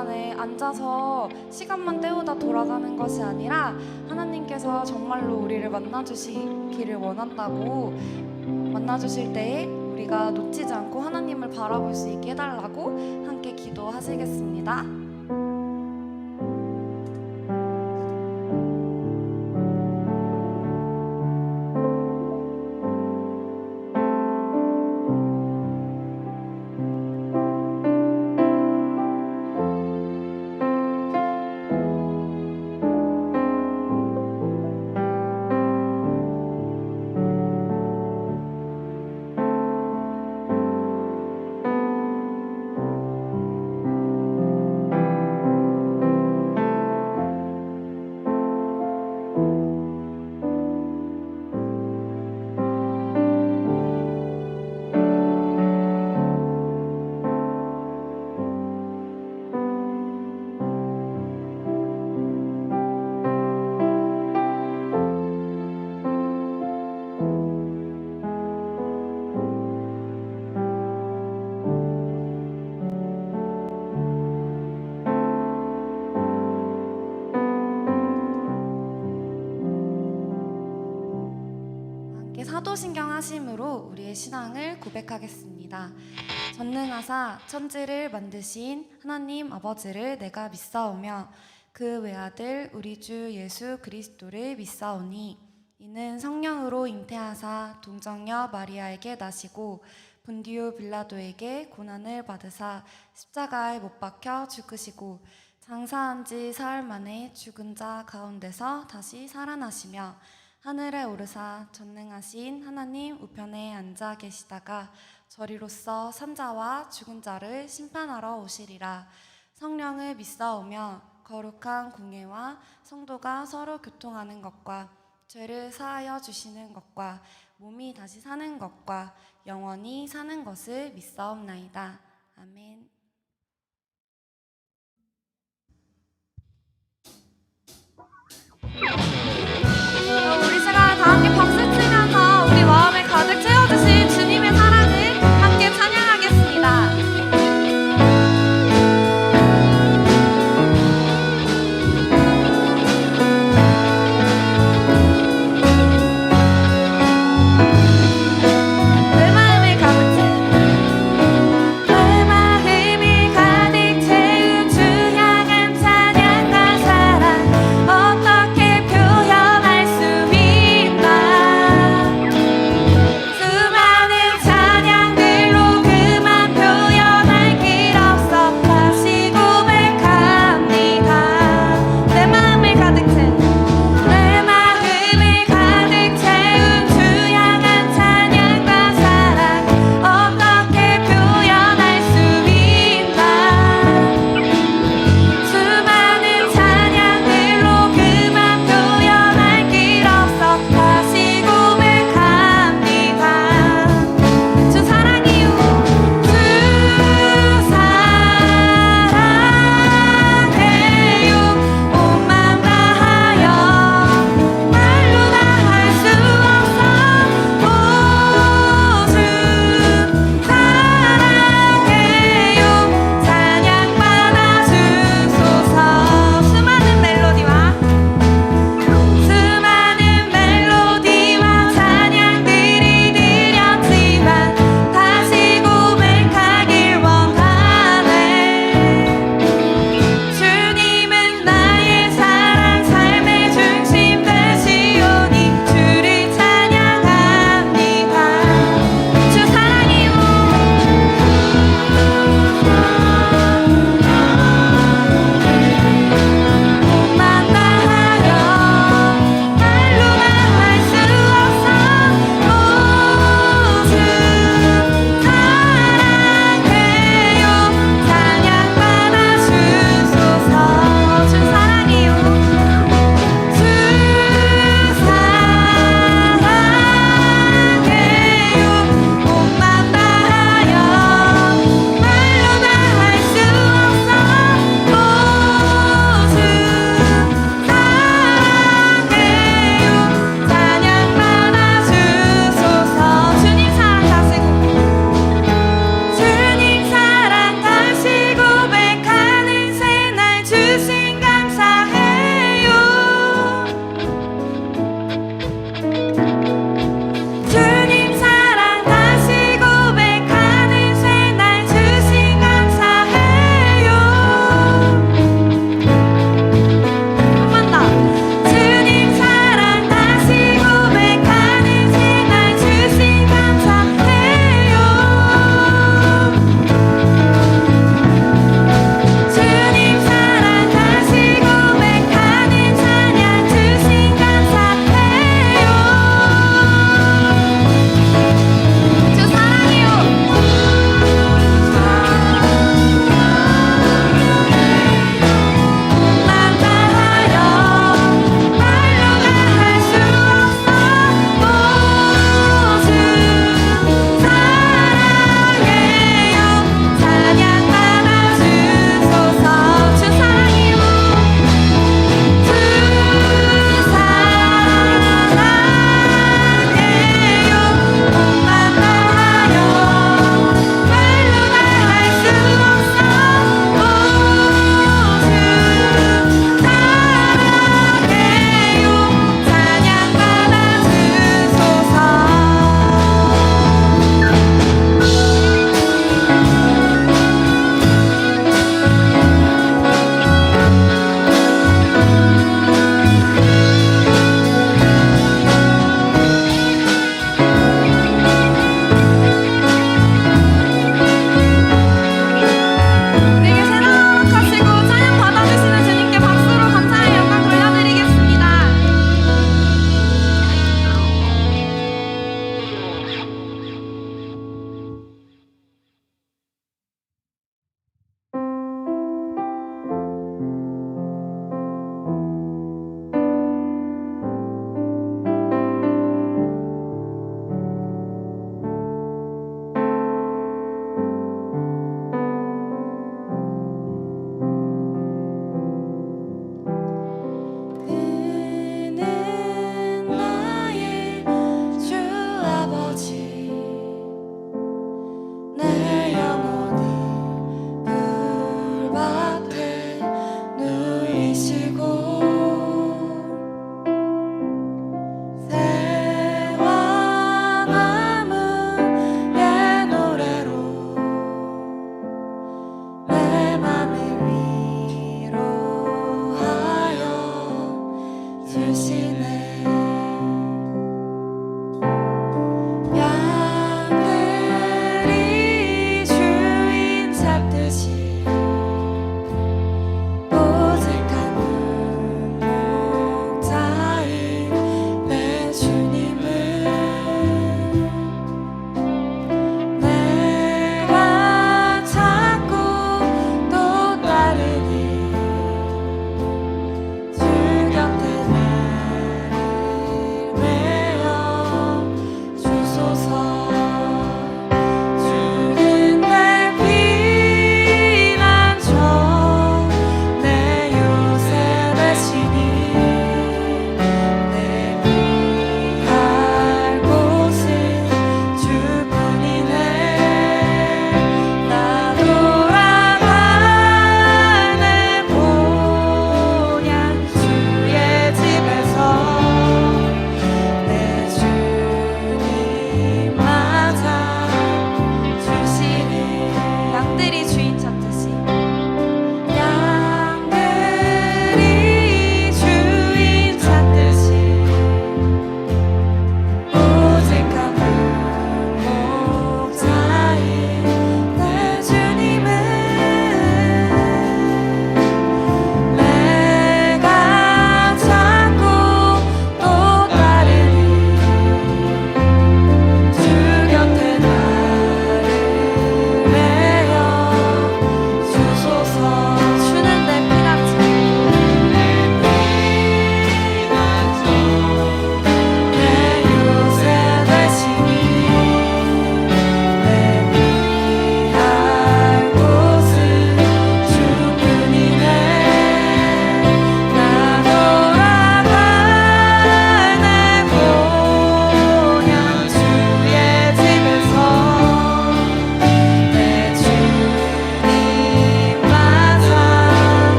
시간에 앉아서 시간만 때우다 돌아가는 것이 아니라 하나님께서 정말로 우리를 만나주시기를 원한다고, 만나주실 때에 우리가 놓치지 않고 하나님을 바라볼 수 있게 해달라고 함께 기도하시겠습니다. 사도신경 하심으로 우리의 신앙을 고백하겠습니다. 전능하사 천지를 만드신 하나님 아버지를 내가 믿사오며 그 외아들 우리 주 예수 그리스도를 믿사오니 이는 성령으로 잉태하사 동정녀 마리아에게 나시고 본디오 빌라도에게 고난을 받으사 십자가에 못 박혀 죽으시고 장사한 지 사흘 만에 죽은 자 가운데서 다시 살아나시며 하늘에 오르사 전능하신 하나님 우편에 앉아 계시다가 저리로서 산자와 죽은 자를 심판하러 오시리라. 성령을 믿사오며 거룩한 공예와 성도가 서로 교통하는 것과 죄를 사하여 주시는 것과 몸이 다시 사는 것과 영원히 사는 것을 믿사옵나이다. 아멘. 우리 시간 다 함께 박수 치면서 우리 마음에 가득 채워주신 주님의 사랑을 함께 찬양하겠습니다. 내 마음에 가득 채운 내 마음에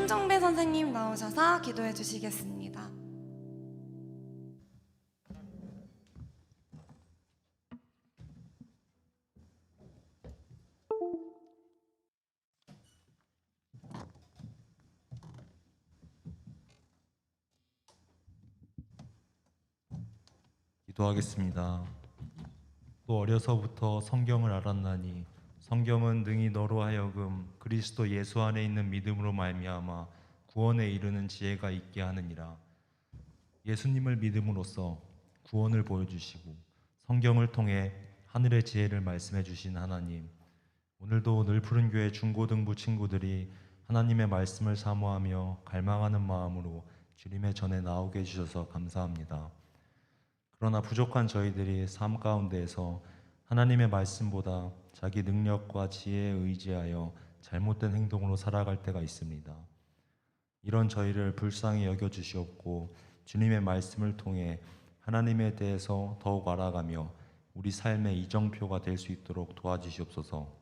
한정배 선생님 나오셔서 기도해 주시겠습니다. 기도하겠습니다. 또 어려서부터 성경을 알았나니 성경은 능히 너로 하여금 그리스도 예수 안에 있는 믿음으로 말미암아 구원에 이르는 지혜가 있게 하느니라. 예수님을 믿음으로써 구원을 보여주시고 성경을 통해 하늘의 지혜를 말씀해 주신 하나님, 오늘도 늘푸른 교회 중고등부 친구들이 하나님의 말씀을 사모하며 갈망하는 마음으로 주님의 전에 나오게 해주셔서 감사합니다. 그러나 부족한 저희들이 삶 가운데에서 하나님의 말씀보다 자기 능력과 지혜에 의지하여 잘못된 행동으로 살아갈 때가 있습니다. 이런 저희를 불쌍히 여겨주시옵고 주님의 말씀을 통해 하나님에 대해서 더욱 알아가며 우리 삶의 이정표가 될 수 있도록 도와주시옵소서.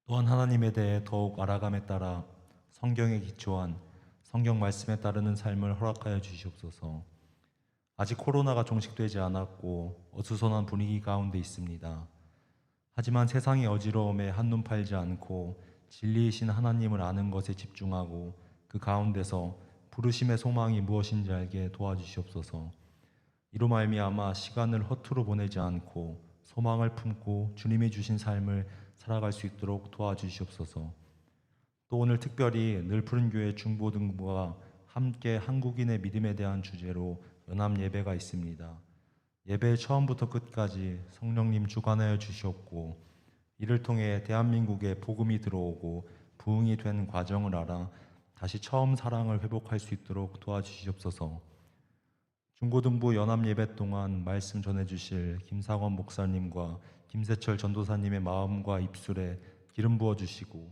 또한 하나님에 대해 더욱 알아감에 따라 성경에 기초한 성경 말씀에 따르는 삶을 허락하여 주시옵소서. 아직 코로나가 종식되지 않았고 어수선한 분위기 가운데 있습니다. 하지만 세상의 어지러움에 한눈 팔지 않고 진리이신 하나님을 아는 것에 집중하고 그 가운데서 부르심의 소망이 무엇인지 알게 도와주시옵소서. 이로 말미암아 시간을 허투루 보내지 않고 소망을 품고 주님이 주신 삶을 살아갈 수 있도록 도와주시옵소서. 또 오늘 특별히 늘푸른 교회 중고등부가 함께 한국인의 믿음에 대한 주제로 연합 예배가 있습니다. 예배의 처음부터 끝까지 성령님 주관하여 주시옵고 이를 통해 대한민국에 복음이 들어오고 부흥이 된 과정을 알아 다시 처음 사랑을 회복할 수 있도록 도와주시옵소서. 중고등부 연합 예배 동안 말씀 전해주실 김상원 목사님과 김세철 전도사님의 마음과 입술에 기름 부어주시고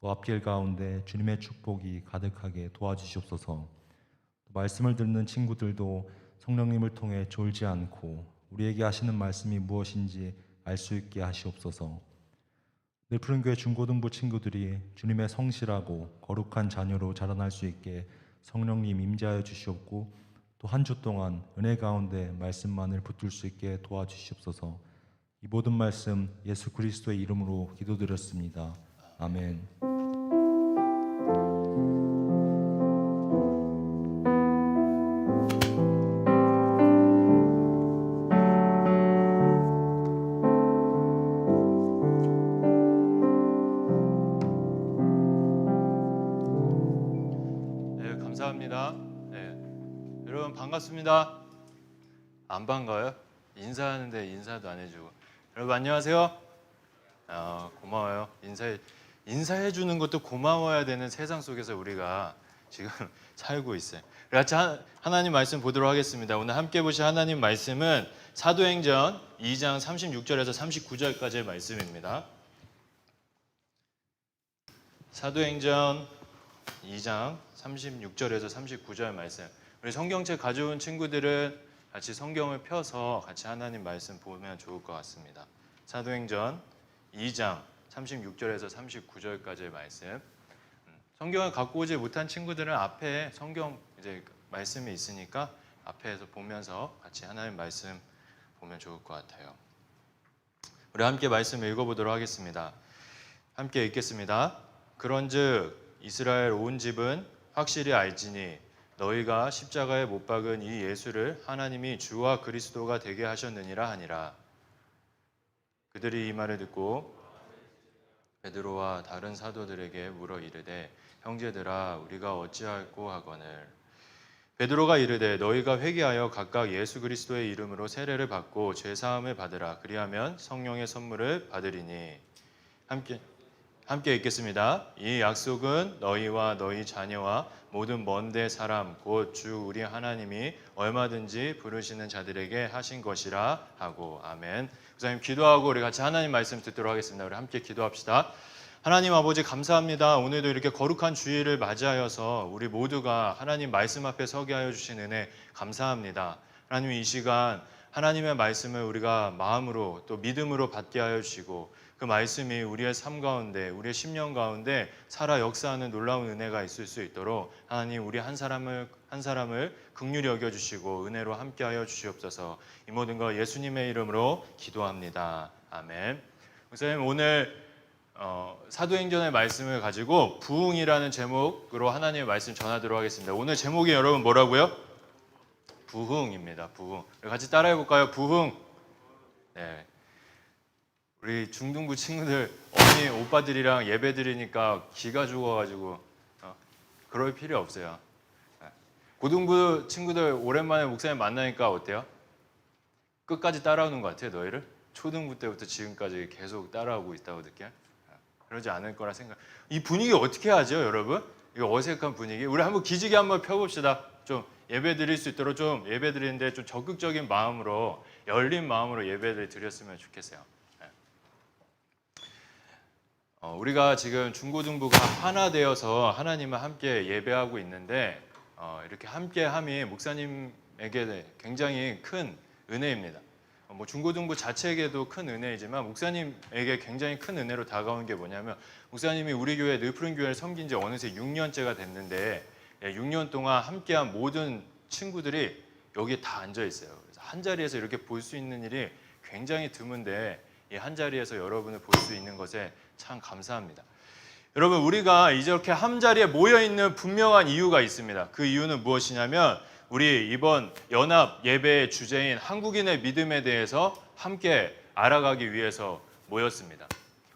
또 앞길 가운데 주님의 축복이 가득하게 도와주시옵소서. 말씀을 듣는 친구들도 성령님을 통해 졸지 않고 우리에게 하시는 말씀이 무엇인지 알 수 있게 하시옵소서. 늘푸른 교회 중고등부 친구들이 주님의 성실하고 거룩한 자녀로 자라날 수 있게 성령님 임재하여 주시옵고 또 한 주 동안 은혜 가운데 말씀만을 붙들 수 있게 도와주시옵소서. 이 모든 말씀 예수 그리스도의 이름으로 기도드렸습니다. 아멘. 감사합니다. 여러분 반갑습니다. 안 반가워요? 인사하는데 인사도 안 해주고. 여러분 안녕하세요. 고마워요. 인사해 주는 것도 고마워야 되는 세상 속에서 우리가 지금 살고 있어요. 같이 하나님 말씀 보도록 하겠습니다. 오늘 함께 보실 하나님 말씀은 사도행전 2장 36절에서 39절까지의 말씀입니다. 사도행전 2장 36절에서 39절 말씀. 우리 성경책 가져온 친구들은 같이 성경을 펴서 같이 하나님 말씀 보면 좋을 것 같습니다. 사도행전 2장 36절에서 39절까지의 말씀. 성경을 갖고 오지 못한 친구들은 앞에 성경 이제 말씀이 있으니까 앞에서 보면서 같이 하나님 말씀 보면 좋을 것 같아요. 우리 함께 말씀 읽어보도록 하겠습니다. 함께 읽겠습니다. 그런즉 이스라엘 온 집은 확실히 알지니 너희가 십자가에 못 박은 이 예수를 하나님이 주와 그리스도가 되게 하셨느니라 하니라. 그들이 이 말을 듣고 베드로와 다른 사도들에게 물어 이르되 형제들아 우리가 어찌할꼬 하거늘. 베드로가 이르되 너희가 회개하여 각각 예수 그리스도의 이름으로 세례를 받고 죄 사함을 받으라. 그리하면 성령의 선물을 받으리니. 함께 읽겠습니다. 이 약속은 너희와 너희 자녀와 모든 먼데 사람 곧 주 우리 하나님이 얼마든지 부르시는 자들에게 하신 것이라 하고. 아멘. 목사님 기도하고 우리 같이 하나님 말씀 듣도록 하겠습니다. 우리 함께 기도합시다. 하나님 아버지 감사합니다. 오늘도 이렇게 거룩한 주일을 맞이하여서 우리 모두가 하나님 말씀 앞에 서게 하여 주신 은혜 감사합니다. 하나님 이 시간 하나님의 말씀을 우리가 마음으로 또 믿음으로 받게 하여 주시고 그 말씀이 우리의 삶 가운데 우리의 심령 가운데 살아 역사하는 놀라운 은혜가 있을 수 있도록 하나님 우리 한 사람을 긍휼히 여겨주시고 은혜로 함께하여 주시옵소서. 이 모든 거 예수님의 이름으로 기도합니다. 아멘. 목사님 오늘 사도행전의 말씀을 가지고 부흥이라는 제목으로 하나님의 말씀 전하도록 하겠습니다. 오늘 제목이 여러분 뭐라고요? 부흥입니다. 부흥. 같이 따라해 볼까요? 부흥. 네. 우리 중등부 친구들 어머니 오빠들이랑 예배 드리니까 기가 죽어가지고 그럴 필요 없어요. 고등부 친구들 오랜만에 목사님 만나니까 어때요? 끝까지 따라오는 것 같아요, 너희를? 초등부 때부터 지금까지 계속 따라오고 있다고 느껴요? 그러지 않을 거라 생각. 이 분위기 어떻게 하죠, 여러분? 이거 어색한 분위기. 우리 한번 기지개 한번 펴봅시다. 좀 예배 드릴 수 있도록 좀 예배 드리는데 좀 적극적인 마음으로 열린 마음으로 예배를 드렸으면 좋겠어요. 우리가 지금 중고등부가 하나 되어서 하나님과 함께 예배하고 있는데 이렇게 함께함이 목사님에게 굉장히 큰 은혜입니다. 뭐 중고등부 자체에게도 큰 은혜이지만 목사님에게 굉장히 큰 은혜로 다가온 게 뭐냐면 목사님이 우리 교회 늘푸른 교회를 섬긴 지 어느새 6년째가 됐는데 6년 동안 함께한 모든 친구들이 여기에 다 앉아 있어요. 그래서 한 자리에서 이렇게 볼 수 있는 일이 굉장히 드문데 이 한 자리에서 여러분을 볼 수 있는 것에 참 감사합니다. 여러분 우리가 이렇게 한 자리에 모여 있는 분명한 이유가 있습니다. 그 이유는 무엇이냐면 우리 이번 연합 예배의 주제인 한국인의 믿음에 대해서 함께 알아가기 위해서 모였습니다.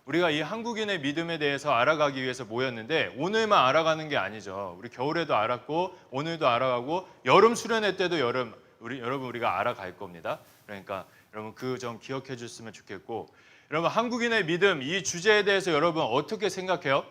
우리가 이 한국인의 믿음에 대해서 알아가기 위해서 모였는데 오늘만 알아가는 게 아니죠. 우리 겨울에도 알았고 오늘도 알아가고 여름 수련회 때도 여러분 우리가 알아갈 겁니다. 그러니까 여러분 그 점 기억해 주셨으면 좋겠고 여러분 한국인의 믿음 이 주제에 대해서 여러분 어떻게 생각해요?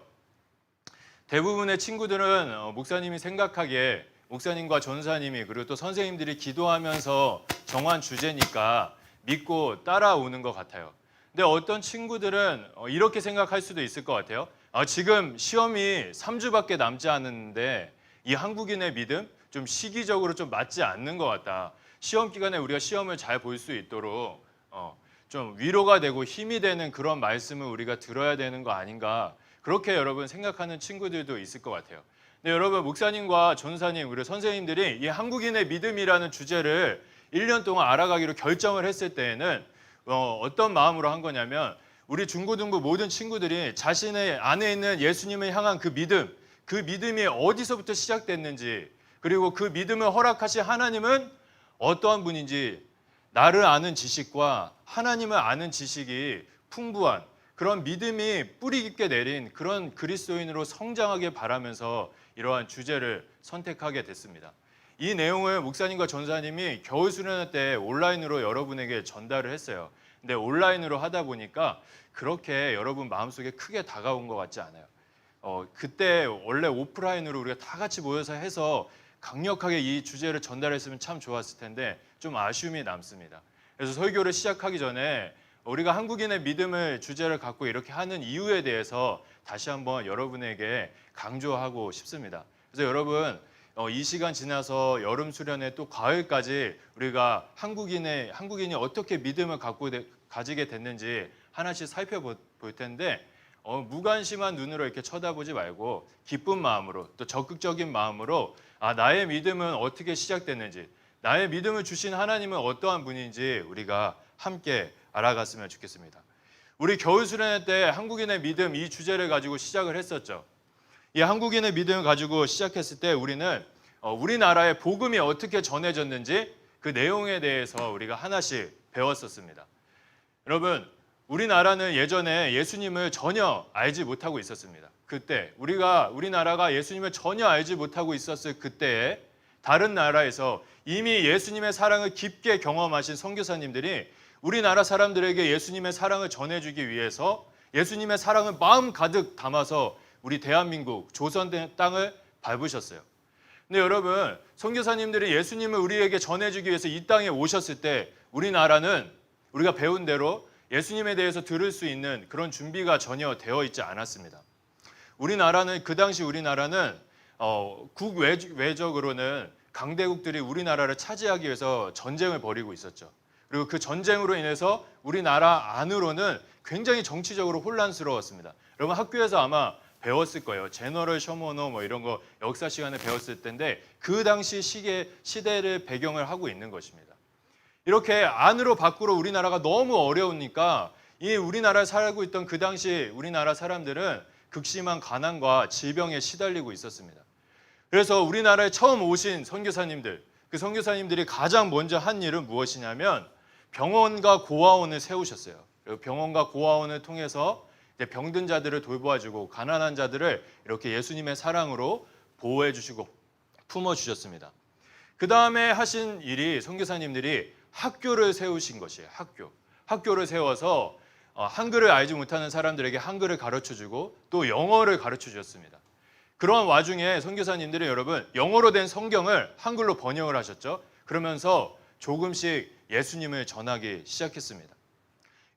대부분의 친구들은 목사님이 생각하기에 목사님과 전사님이 그리고 또 선생님들이 기도하면서 정한 주제니까 믿고 따라오는 것 같아요. 근데 어떤 친구들은 이렇게 생각할 수도 있을 것 같아요. 지금 시험이 3주밖에 남지 않았는데 이 한국인의 믿음 좀 시기적으로 좀 맞지 않는 것 같다. 시험 기간에 우리가 시험을 잘 볼 수 있도록 좀 위로가 되고 힘이 되는 그런 말씀을 우리가 들어야 되는 거 아닌가 그렇게 여러분 생각하는 친구들도 있을 것 같아요. 근데 여러분 목사님과 전사님 우리 선생님들이 이 한국인의 믿음이라는 주제를 1년 동안 알아가기로 결정을 했을 때에는 어떤 마음으로 한 거냐면 우리 중고등부 모든 친구들이 자신의 안에 있는 예수님을 향한 그 믿음이 어디서부터 시작됐는지 그리고 그 믿음을 허락하신 하나님은 어떠한 분인지 나를 아는 지식과 하나님을 아는 지식이 풍부한 그런 믿음이 뿌리 깊게 내린 그런 그리스도인으로 성장하길 바라면서 이러한 주제를 선택하게 됐습니다. 이 내용을 목사님과 전사님이 겨울 수련회 때 온라인으로 여러분에게 전달을 했어요. 근데 온라인으로 하다 보니까 그렇게 여러분 마음속에 크게 다가온 것 같지 않아요. 그때 원래 오프라인으로 우리가 다 같이 모여서 해서 강력하게 이 주제를 전달했으면 참 좋았을 텐데 좀 아쉬움이 남습니다. 그래서 설교를 시작하기 전에 우리가 한국인의 믿음을 주제를 갖고 이렇게 하는 이유에 대해서 다시 한번 여러분에게 강조하고 싶습니다. 그래서 여러분 이 시간 지나서 여름 수련회 또 가을까지 우리가 한국인이 어떻게 믿음을 가지게 됐는지 하나씩 살펴볼 텐데 무관심한 눈으로 이렇게 쳐다보지 말고 기쁜 마음으로 또 적극적인 마음으로 나의 믿음은 어떻게 시작됐는지 나의 믿음을 주신 하나님은 어떠한 분인지 우리가 함께 알아갔으면 좋겠습니다. 우리 겨울 수련회 때 한국인의 믿음 이 주제를 가지고 시작을 했었죠. 이 한국인의 믿음을 가지고 시작했을 때 우리는 우리나라의 복음이 어떻게 전해졌는지 그 내용에 대해서 우리가 하나씩 배웠었습니다. 여러분 우리나라는 예전에 예수님을 전혀 알지 못하고 있었습니다. 그때 우리나라가 예수님을 전혀 알지 못하고 있었을 그때에 다른 나라에서 이미 예수님의 사랑을 깊게 경험하신 선교사님들이 우리나라 사람들에게 예수님의 사랑을 전해주기 위해서 예수님의 사랑을 마음 가득 담아서 우리 대한민국 조선 땅을 밟으셨어요. 근데 여러분 선교사님들이 예수님을 우리에게 전해주기 위해서 이 땅에 오셨을 때 우리나라는 우리가 배운 대로 예수님에 대해서 들을 수 있는 그런 준비가 전혀 되어 있지 않았습니다. 그 당시 우리나라는 국외적으로는 강대국들이 우리나라를 차지하기 위해서 전쟁을 벌이고 있었죠. 그리고 그 전쟁으로 인해서 우리나라 안으로는 굉장히 정치적으로 혼란스러웠습니다. 여러분 학교에서 아마 배웠을 거예요. 제너럴 셔머너 뭐 이런 거 역사 시간에 배웠을 텐데 그 당시 시대를 배경을 하고 있는 것입니다. 이렇게 안으로 밖으로 우리나라가 너무 어려우니까 이 우리나라에 살고 있던 그 당시 우리나라 사람들은 극심한 가난과 질병에 시달리고 있었습니다. 그래서 우리나라에 처음 오신 선교사님들, 그 선교사님들이 가장 먼저 한 일은 무엇이냐면 병원과 고아원을 세우셨어요. 병원과 고아원을 통해서 병든 자들을 돌보아주고 가난한 자들을 이렇게 예수님의 사랑으로 보호해 주시고 품어 주셨습니다. 그 다음에 하신 일이 선교사님들이 학교를 세우신 것이에요. 학교를 세워서 한글을 알지 못하는 사람들에게 한글을 가르쳐주고 또 영어를 가르쳐주셨습니다. 그런 와중에 선교사님들이 여러분 영어로 된 성경을 한글로 번역을 하셨죠. 그러면서 조금씩 예수님을 전하기 시작했습니다.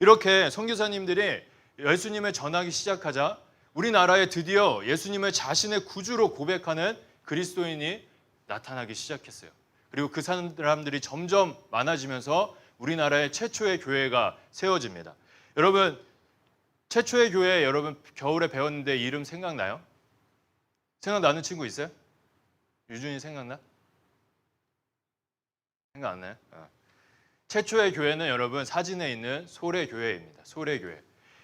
이렇게 선교사님들이 예수님을 전하기 시작하자 우리나라에 드디어 예수님을 자신의 구주로 고백하는 그리스도인이 나타나기 시작했어요. 그리고 그 사람들이 점점 많아지면서 우리나라의 최초의 교회가 세워집니다. 여러분 최초의 교회 여러분 겨울에 배웠는데 이름 생각나요? 생각나는 친구 있어요? 유준이 생각나? 생각 안 나요? 최초의 교회는 여러분 사진에 있는 소래교회입니다. 소래교회.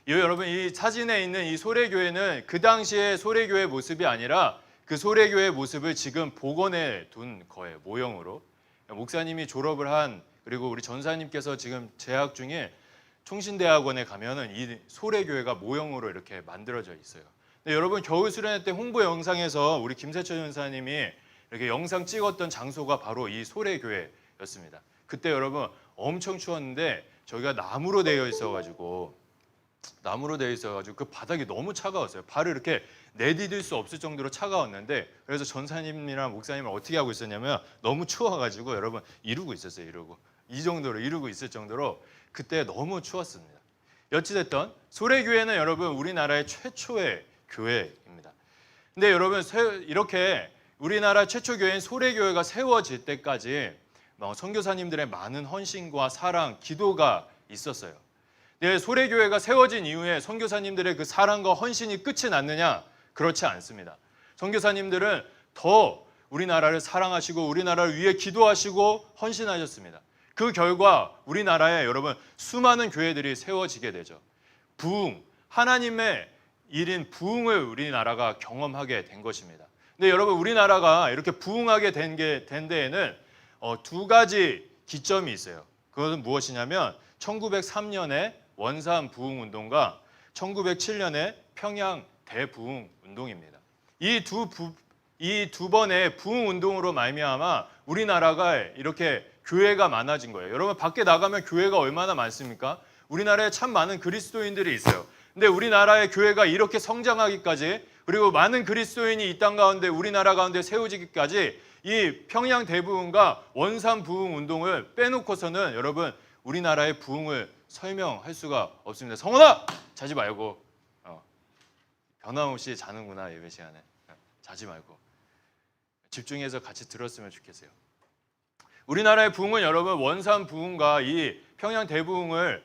여러분 이 사진에 있는 이 소래교회는 그 당시의 소래교회 모습이 아니라 그 소래교회 모습을 지금 복원해 둔 거예요. 모형으로. 목사님이 졸업을 한 그리고 우리 전사님께서 지금 재학 중에 총신대학원에 가면은 이 소래교회가 모형으로 이렇게 만들어져 있어요. 근데 여러분 겨울 수련회 때 홍보 영상에서 우리 김세철 전사님이 이렇게 영상 찍었던 장소가 바로 이 소래교회였습니다. 그때 여러분 엄청 추웠는데 저희가 나무로 되어 있어가지고 그 바닥이 너무 차가웠어요. 발을 이렇게 내디딜 수 없을 정도로 차가웠는데 그래서 전사님이랑 목사님을 어떻게 하고 있었냐면 너무 추워가지고 여러분 이러고 있었어요. 이 정도로 이러고 있을 정도로 그때 너무 추웠습니다. 어찌됐든 소래교회는 여러분 우리나라의 최초의 교회입니다. 근데 여러분 이렇게 우리나라 최초 교회인 소래교회가 세워질 때까지 선교사님들의 많은 헌신과 사랑, 기도가 있었어요. 네, 소래교회가 세워진 이후에 선교사님들의 그 사랑과 헌신이 끝이 났느냐? 그렇지 않습니다. 선교사님들은 더 우리나라를 사랑하시고 우리나라를 위해 기도하시고 헌신하셨습니다. 그 결과 우리나라에 여러분 수많은 교회들이 세워지게 되죠. 부흥, 하나님의 일인 부흥을 우리나라가 경험하게 된 것입니다. 근데 여러분 우리나라가 이렇게 부흥하게 된 데에는 두 가지 기점이 있어요. 그것은 무엇이냐면 1903년에 원산 부흥 운동과 1907년에 평양 대부흥 운동입니다. 이 두 번의 부흥 운동으로 말미암아 우리나라가 이렇게 교회가 많아진 거예요. 여러분 밖에 나가면 교회가 얼마나 많습니까? 우리나라에 참 많은 그리스도인들이 있어요. 근데 우리나라의 교회가 이렇게 성장하기까지 그리고 많은 그리스도인이 이 땅 가운데 우리나라 가운데 세워지기까지 이 평양 대부흥과 원산 부흥 운동을 빼놓고서는 여러분 우리나라의 부흥을 설명할 수가 없습니다. 성원아 자지 말고 변함없이 자는구나 예배 시간에 자지 말고 집중해서 같이 들었으면 좋겠어요. 우리나라의 부흥은 여러분 원산 부흥과 이 평양 대부흥을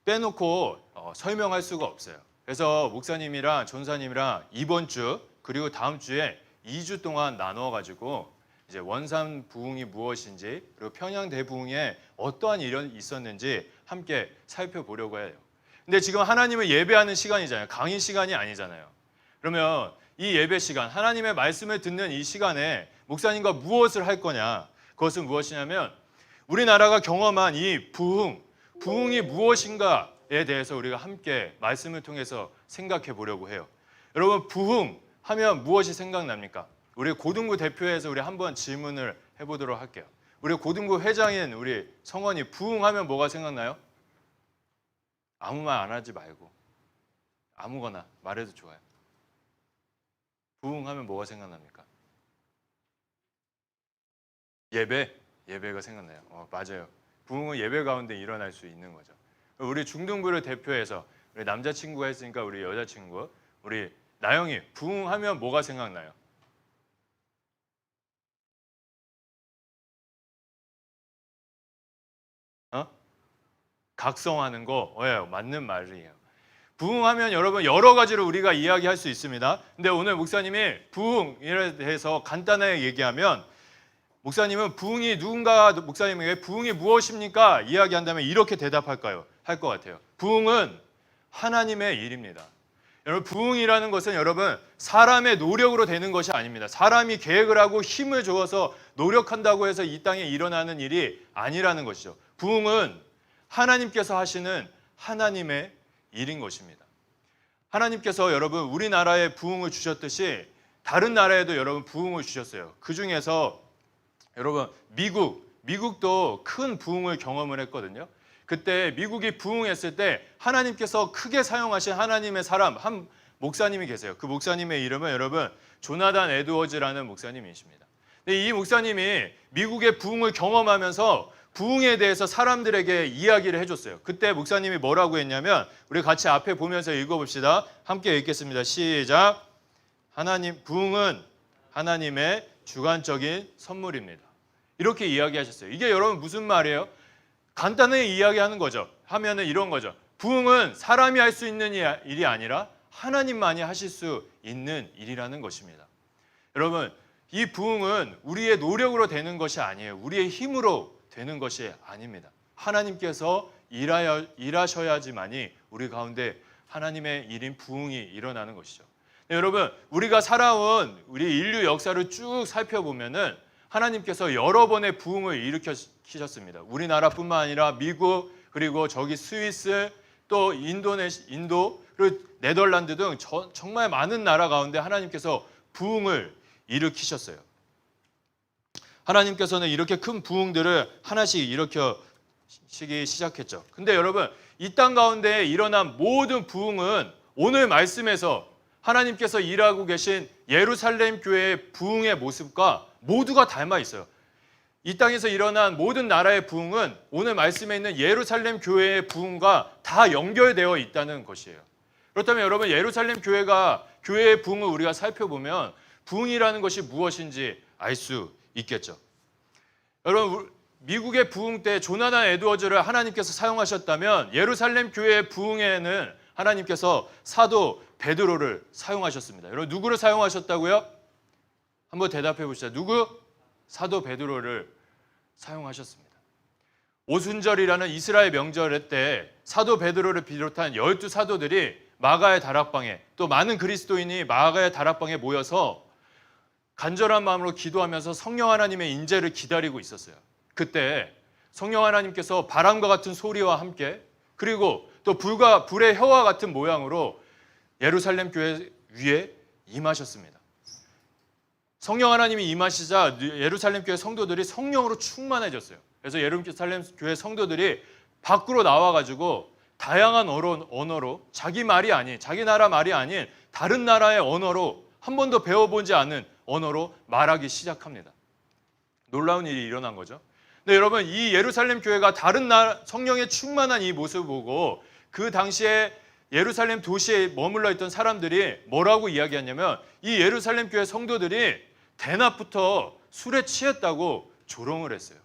빼놓고 설명할 수가 없어요. 그래서 목사님이랑 전사님이랑 이번 주 그리고 다음 주에 2주 동안 나누어 가지고 이제 원산 부흥이 무엇인지 그리고 평양 대부흥에 어떠한 일이 있었는지 함께 살펴보려고 해요. 근데 지금 하나님을 예배하는 시간이잖아요. 강의 시간이 아니잖아요. 그러면 이 예배 시간, 하나님의 말씀을 듣는 이 시간에 목사님과 무엇을 할 거냐? 그것은 무엇이냐면 우리나라가 경험한 이 부흥이 무엇인가에 대해서 우리가 함께 말씀을 통해서 생각해 보려고 해요. 여러분 부흥하면 무엇이 생각납니까? 우리 고등부 대표회에서 우리 한번 질문을 해보도록 할게요. 우리 고등부 회장인 우리 성원이 부흥하면 뭐가 생각나요? 아무 말 안 하지 말고 아무거나 말해도 좋아요. 부흥하면 뭐가 생각납니까? 예배가 생각나요. 맞아요. 부흥은 예배 가운데 일어날 수 있는 거죠. 우리 중등부를 대표해서 우리 남자친구가 했으니까 우리 여자친구, 우리 나영이 부흥하면 뭐가 생각나요? 각성하는 거 맞는 말이에요. 부흥하면 여러분 여러 가지로 우리가 이야기할 수 있습니다. 근데 오늘 목사님이 부흥에 대해서 간단하게 얘기하면 목사님은 목사님에게 부흥이 무엇입니까? 이야기한다면 이렇게 대답할까요? 할 것 같아요. 부흥은 하나님의 일입니다. 여러분 부흥이라는 것은 여러분 사람의 노력으로 되는 것이 아닙니다. 사람이 계획을 하고 힘을 주어서 노력한다고 해서 이 땅에 일어나는 일이 아니라는 것이죠. 부흥은 하나님께서 하시는 하나님의 일인 것입니다. 하나님께서 여러분 우리나라에 부흥을 주셨듯이 다른 나라에도 여러분 부흥을 주셨어요. 그 중에서 여러분 미국도 큰 부흥을 경험을 했거든요. 그때 미국이 부흥했을 때 하나님께서 크게 사용하신 하나님의 사람 한 목사님이 계세요. 그 목사님의 이름은 여러분 조나단 에드워즈라는 목사님이십니다. 근데 이 목사님이 미국의 부흥을 경험하면서 부흥에 대해서 사람들에게 이야기를 해줬어요. 그때 목사님이 뭐라고 했냐면 우리 같이 앞에 보면서 읽어봅시다. 함께 읽겠습니다. 시작. 부흥은 하나님의 주관적인 선물입니다. 이렇게 이야기하셨어요. 이게 여러분 무슨 말이에요? 간단하게 이야기하는 거죠. 하면은 이런 거죠. 부흥은 사람이 할 수 있는 일이 아니라 하나님만이 하실 수 있는 일이라는 것입니다. 여러분 이 부흥은 우리의 노력으로 되는 것이 아니에요. 우리의 힘으로 되는 것이 아닙니다. 하나님께서 일하셔야지만이 우리 가운데 하나님의 일인 부흥이 일어나는 것이죠. 네, 여러분 우리가 살아온 우리 인류 역사를 쭉 살펴보면은 하나님께서 여러 번의 부흥을 일으키셨습니다. 우리나라뿐만 아니라 미국 그리고 저기 스위스 또 인도 그리고 네덜란드 등 정말 많은 나라 가운데 하나님께서 부흥을 일으키셨어요. 하나님께서는 이렇게 큰 부흥들을 하나씩 일으키시기 시작했죠. 근데 여러분 이 땅 가운데 일어난 모든 부흥은 오늘 말씀에서 하나님께서 일하고 계신 예루살렘 교회의 부흥의 모습과 모두가 닮아 있어요. 이 땅에서 일어난 모든 나라의 부흥은 오늘 말씀에 있는 예루살렘 교회의 부흥과 다 연결되어 있다는 것이에요. 그렇다면 여러분 예루살렘 교회의 부흥을 우리가 살펴보면 부흥이라는 것이 무엇인지 알 수 있겠죠. 여러분 미국의 부흥 때 조나단 에드워즈를 하나님께서 사용하셨다면 예루살렘 교회의 부흥에는 하나님께서 사도 베드로를 사용하셨습니다. 여러분 누구를 사용하셨다고요? 한번 대답해 보시죠. 누구? 사도 베드로를 사용하셨습니다. 오순절이라는 이스라엘 명절 때 사도 베드로를 비롯한 12사도들이 마가의 다락방에 또 많은 그리스도인이 마가의 다락방에 모여서 간절한 마음으로 기도하면서 성령 하나님의 인재를 기다리고 있었어요. 그때 성령 하나님께서 바람과 같은 소리와 함께 그리고 또 불의 혀와 같은 모양으로 예루살렘 교회 위에 임하셨습니다. 성령 하나님이 임하시자 예루살렘 교회 성도들이 성령으로 충만해졌어요. 그래서 예루살렘 교회 성도들이 밖으로 나와가지고 다양한 언어로 자기 말이 아닌 자기 나라 말이 아닌 다른 나라의 언어로 한 번도 배워보지 않은 언어로 말하기 시작합니다. 놀라운 일이 일어난 거죠. 근데 여러분 이 예루살렘 교회가 다른 나라 성령에 충만한 이 모습을 보고 그 당시에 예루살렘 도시에 머물러 있던 사람들이 뭐라고 이야기했냐면 이 예루살렘 교회 성도들이 대낮부터 술에 취했다고 조롱을 했어요.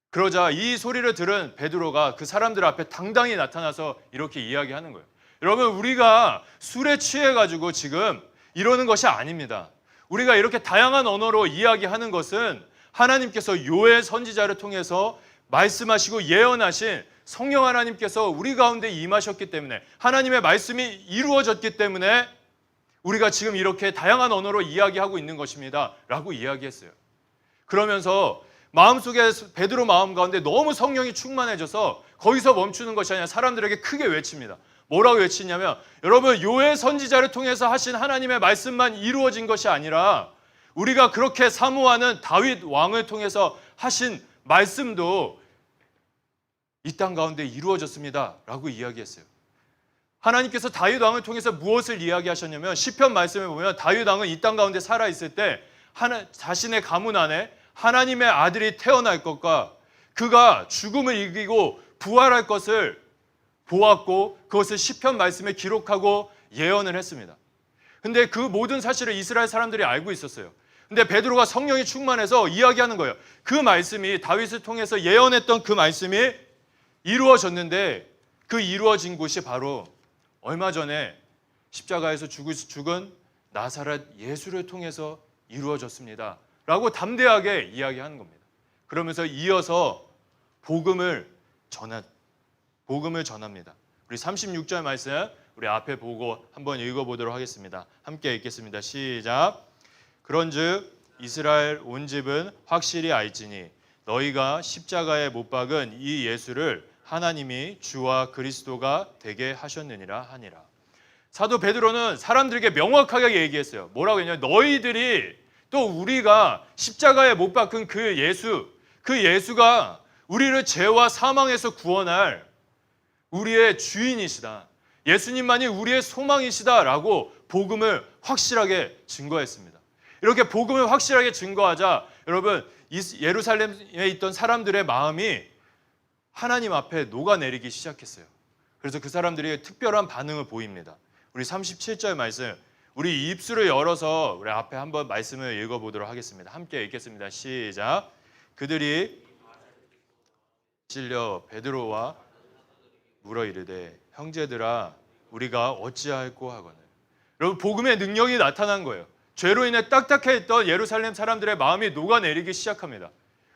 그러자 이 소리를 들은 베드로가 그 사람들 앞에 당당히 나타나서 이렇게 이야기하는 거예요. 여러분 우리가 술에 취해가지고 지금 이러는 것이 아닙니다. 우리가 이렇게 다양한 언어로 이야기하는 것은 하나님께서 요엘 선지자를 통해서 말씀하시고 예언하신 성령 하나님께서 우리 가운데 임하셨기 때문에 하나님의 말씀이 이루어졌기 때문에 우리가 지금 이렇게 다양한 언어로 이야기하고 있는 것입니다 라고 이야기했어요. 그러면서 마음속에 베드로 마음 가운데 너무 성령이 충만해져서 거기서 멈추는 것이 아니라 사람들에게 크게 외칩니다. 뭐라고 외치냐면 여러분 요엘 선지자를 통해서 하신 하나님의 말씀만 이루어진 것이 아니라 우리가 그렇게 사모하는 다윗 왕을 통해서 하신 말씀도 이 땅 가운데 이루어졌습니다 라고 이야기했어요. 하나님께서 다윗 왕을 통해서 무엇을 이야기하셨냐면 시편 말씀에 보면 다윗 왕은 이 땅 가운데 살아있을 때 자신의 가문 안에 하나님의 아들이 태어날 것과 그가 죽음을 이기고 부활할 것을 보았고 그것을 시편 말씀에 기록하고 예언을 했습니다. 근데 그 모든 사실을 이스라엘 사람들이 알고 있었어요. 근데 베드로가 성령이 충만해서 이야기하는 거예요. 그 말씀이 다윗을 통해서 예언했던 그 말씀이 이루어졌는데 그 이루어진 곳이 바로 얼마 전에 십자가에서 죽은 나사렛 예수를 통해서 이루어졌습니다. 라고 담대하게 이야기하는 겁니다. 그러면서 이어서 복음을 전합니다. 우리 36절 말씀 우리 앞에 보고 한번 읽어보도록 하겠습니다. 함께 읽겠습니다. 시작. 그런즉 이스라엘 온 집은 확실히 알지니 너희가 십자가에 못 박은 이 예수를 하나님이 주와 그리스도가 되게 하셨느니라 하니라. 사도 베드로는 사람들에게 명확하게 얘기했어요. 뭐라고 했냐? 너희들이 또 우리가 십자가에 못 박은 그 예수가 우리를 죄와 사망에서 구원할 우리의 주인이시다. 예수님만이 우리의 소망이시다라고 복음을 확실하게 증거했습니다. 이렇게 복음을 확실하게 증거하자 여러분 예루살렘에 있던 사람들의 마음이 하나님 앞에 녹아내리기 시작했어요. 그래서 그 사람들이 특별한 반응을 보입니다. 우리 37절 말씀 우리 입술을 열어서 우리 앞에 한번 말씀을 읽어보도록 하겠습니다. 함께 읽겠습니다. 시작. 그들이 찔려 베드로와 물어 이르되 형제들아 우리가 어찌할꼬 하거늘. 여러분 복음의 능력이 나타난 거예요. 죄로 인해 딱딱해있던 예루살렘 사람들의 마음이 녹아내리기 시작합니다.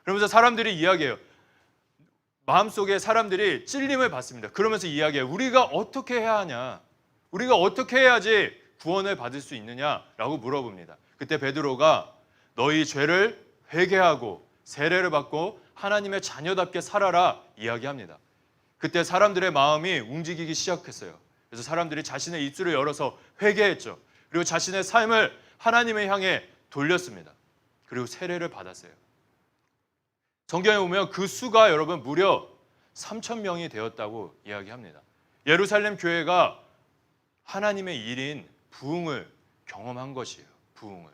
그러면서 사람들이 이야기해요. 마음속에 사람들이 찔림을 받습니다. 그러면서 이야기해요. 우리가 어떻게 해야 하냐? 우리가 어떻게 해야지 구원을 받을 수 있느냐라고 물어봅니다. 그때 베드로가 너희 죄를 회개하고 세례를 받고 하나님의 자녀답게 살아라 이야기합니다. 그때 사람들의 마음이 움직이기 시작했어요. 그래서 사람들이 자신의 입술을 열어서 회개했죠. 그리고 자신의 삶을 하나님을 향해 돌렸습니다. 그리고 세례를 받았어요. 성경에 보면 그 수가 여러분 무려 3,000명이 되었다고 이야기합니다. 예루살렘 교회가 하나님의 일인 부흥을 경험한 것이에요. 부흥을.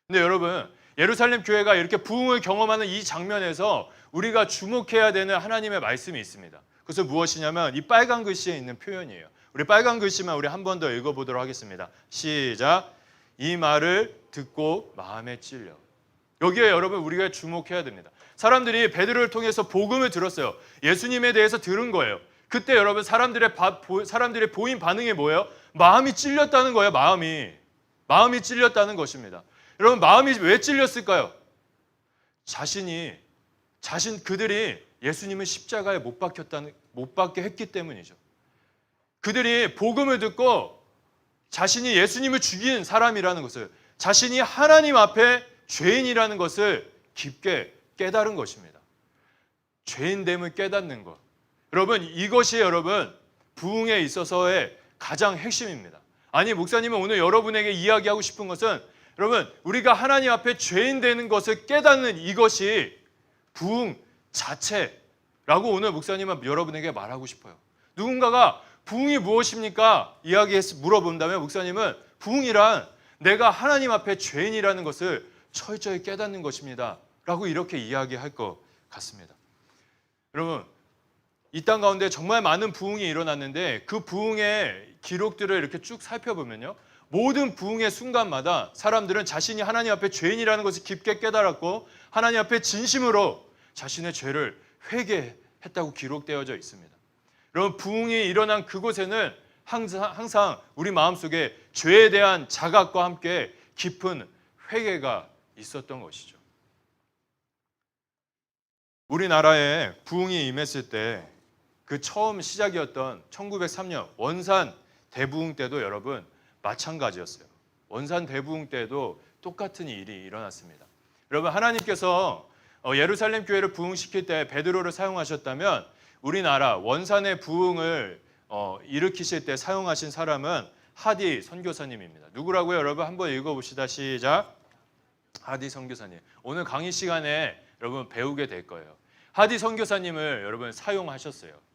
근데 여러분 예루살렘 교회가 이렇게 부흥을 경험하는 이 장면에서 우리가 주목해야 되는 하나님의 말씀이 있습니다. 그것은 무엇이냐면 이 빨간 글씨에 있는 표현이에요. 우리 빨간 글씨만 우리 한 번 더 읽어보도록 하겠습니다. 시작. 이 말을 듣고 마음에 찔려. 여기에 여러분 우리가 주목해야 됩니다. 사람들이 베드로를 통해서 복음을 들었어요. 예수님에 대해서 들은 거예요. 그때 여러분 사람들의 보인 반응이 뭐예요? 마음이 찔렸다는 거예요. 마음이 찔렸다는 것입니다. 여러분 마음이 왜 찔렸을까요? 그들이 예수님을 십자가에 못 박게 했기 때문이죠. 그들이 복음을 듣고 자신이 예수님을 죽인 사람이라는 것을, 자신이 하나님 앞에 죄인이라는 것을 깊게 깨달은 것입니다. 죄인됨을 깨닫는 것. 여러분 이것이 여러분 부흥에 있어서의 가장 핵심입니다. 아니 목사님은 오늘 여러분에게 이야기하고 싶은 것은 여러분 우리가 하나님 앞에 죄인 되는 것을 깨닫는 이것이 부흥 자체라고 오늘 목사님은 여러분에게 말하고 싶어요. 누군가가 부흥이 무엇입니까? 물어본다면 목사님은 부흥이란 내가 하나님 앞에 죄인이라는 것을 철저히 깨닫는 것입니다. 라고 이렇게 이야기할 것 같습니다. 여러분 이 땅 가운데 정말 많은 부흥이 일어났는데 그 부흥의 기록들을 이렇게 쭉 살펴보면요. 모든 부흥의 순간마다 사람들은 자신이 하나님 앞에 죄인이라는 것을 깊게 깨달았고 하나님 앞에 진심으로 자신의 죄를 회개했다고 기록되어져 있습니다. 여러분 부흥이 일어난 그곳에는 항상 우리 마음속에 죄에 대한 자각과 함께 깊은 회개가 있었던 것이죠. 우리나라에 부흥이 임했을 때 그 처음 시작이었던 1903년 원산 대부흥 때도 여러분 마찬가지였어요. 원산 대부흥 때도 똑같은 일이 일어났습니다. 여러분 하나님께서 예루살렘 교회를 부흥시킬 때 베드로를 사용하셨다면 우리나라 원산의 부흥을 일으키실 때 사용하신 사람은 하디 선교사님입니다. 누구라고요? 여러분 한번 읽어봅시다. 시작. 하디 선교사님. 오늘 강의 시간에 여러분 배우게 될 거예요. 하디 선교사님을 여러분 사용하셨어요.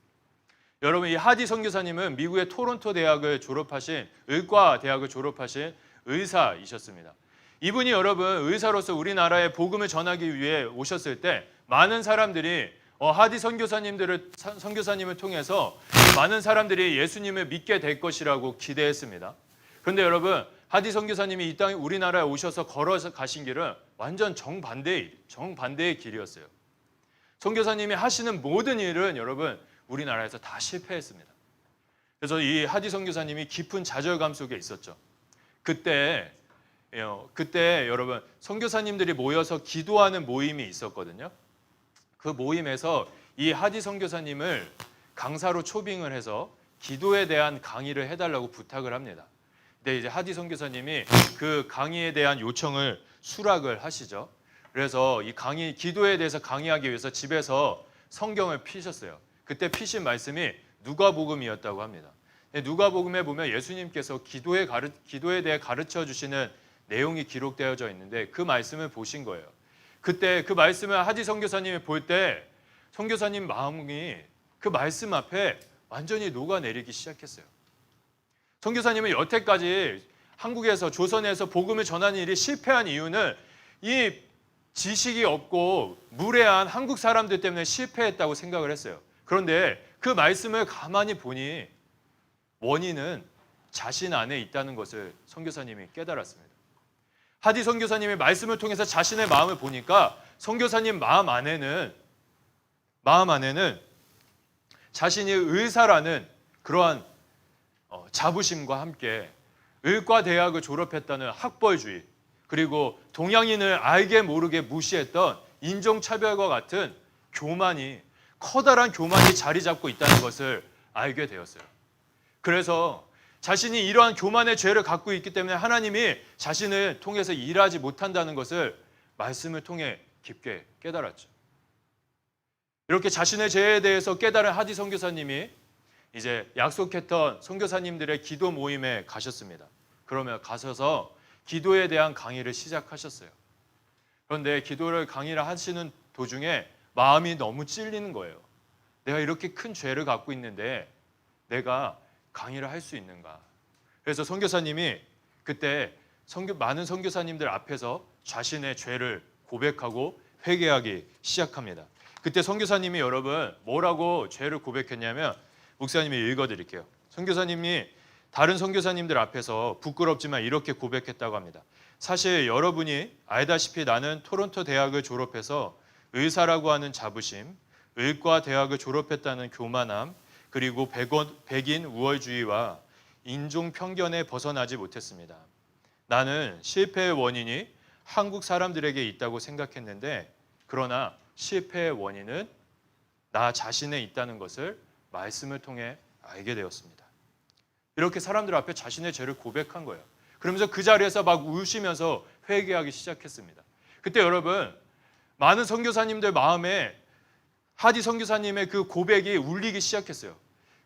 여러분 이 하디 선교사님은 미국의 토론토 대학을 졸업하신 의과 대학을 졸업하신 의사이셨습니다. 이분이 여러분 의사로서 우리나라에 복음을 전하기 위해 오셨을 때 많은 사람들이 하디 선교사님을 통해서 많은 사람들이 예수님을 믿게 될 것이라고 기대했습니다. 그런데 여러분 하디 선교사님이 이 땅에 우리나라에 오셔서 걸어서 가신 길은 완전 정반대의 길이었어요. 선교사님이 하시는 모든 일은 여러분 우리나라에서 다 실패했습니다. 그래서 이 하디 선교사님이 깊은 좌절감 속에 있었죠. 그때 여러분 선교사님들이 모여서 기도하는 모임이 있었거든요. 그 모임에서 이 하디 선교사님을 강사로 초빙을 해서 기도에 대한 강의를 해달라고 부탁을 합니다. 근데 이제 하디 선교사님이 그 강의에 대한 요청을 수락을 하시죠. 그래서 이 기도에 대해서 강의하기 위해서 집에서 성경을 피셨어요. 그때 피신 말씀이 누가복음이었다고 합니다. 누가복음에 보면 예수님께서 기도에 대해 가르쳐 주시는 내용이 기록되어져 있는데 그 말씀을 보신 거예요. 그때 그 말씀을 하디 선교사님이 볼 때 선교사님 마음이 그 말씀 앞에 완전히 녹아내리기 시작했어요. 선교사님은 여태까지 한국에서 조선에서 복음을 전하는 일이 실패한 이유는 이 지식이 없고 무례한 한국 사람들 때문에 실패했다고 생각을 했어요. 그런데 그 말씀을 가만히 보니 원인은 자신 안에 있다는 것을 선교사님이 깨달았습니다. 하디 선교사님의 말씀을 통해서 자신의 마음을 보니까 선교사님 마음 안에는 자신이 의사라는 그러한 자부심과 함께 의과대학을 졸업했다는 학벌주의, 그리고 동양인을 알게 모르게 무시했던 인종차별과 같은 커다란 교만이 자리 잡고 있다는 것을 알게 되었어요. 그래서 자신이 이러한 교만의 죄를 갖고 있기 때문에 하나님이 자신을 통해서 일하지 못한다는 것을 말씀을 통해 깊게 깨달았죠. 이렇게 자신의 죄에 대해서 깨달은 하디 선교사님이 이제 약속했던 선교사님들의 기도 모임에 가셨습니다. 그러면 가셔서 기도에 대한 강의를 시작하셨어요. 그런데 강의를 하시는 도중에 마음이 너무 찔리는 거예요. 내가 이렇게 큰 죄를 갖고 있는데 내가 강의를 할 수 있는가? 그래서 선교사님이 그때 많은 선교사님들 앞에서 자신의 죄를 고백하고 회개하기 시작합니다. 그때 선교사님이 여러분 뭐라고 죄를 고백했냐면 목사님이 읽어드릴게요. 선교사님이 다른 선교사님들 앞에서 부끄럽지만 이렇게 고백했다고 합니다. 사실 여러분이 알다시피 나는 토론토 대학을 졸업해서 의사라고 하는 자부심, 의과 대학을 졸업했다는 교만함, 그리고 백인 우월주의와 인종 편견에 벗어나지 못했습니다. 나는 실패의 원인이 한국 사람들에게 있다고 생각했는데 그러나 실패의 원인은 나 자신에 있다는 것을 말씀을 통해 알게 되었습니다. 이렇게 사람들 앞에 자신의 죄를 고백한 거예요. 그러면서 그 자리에서 막 우시면서 회개하기 시작했습니다. 그때 여러분 많은 선교사님들 마음에 하디 선교사님의 그 고백이 울리기 시작했어요.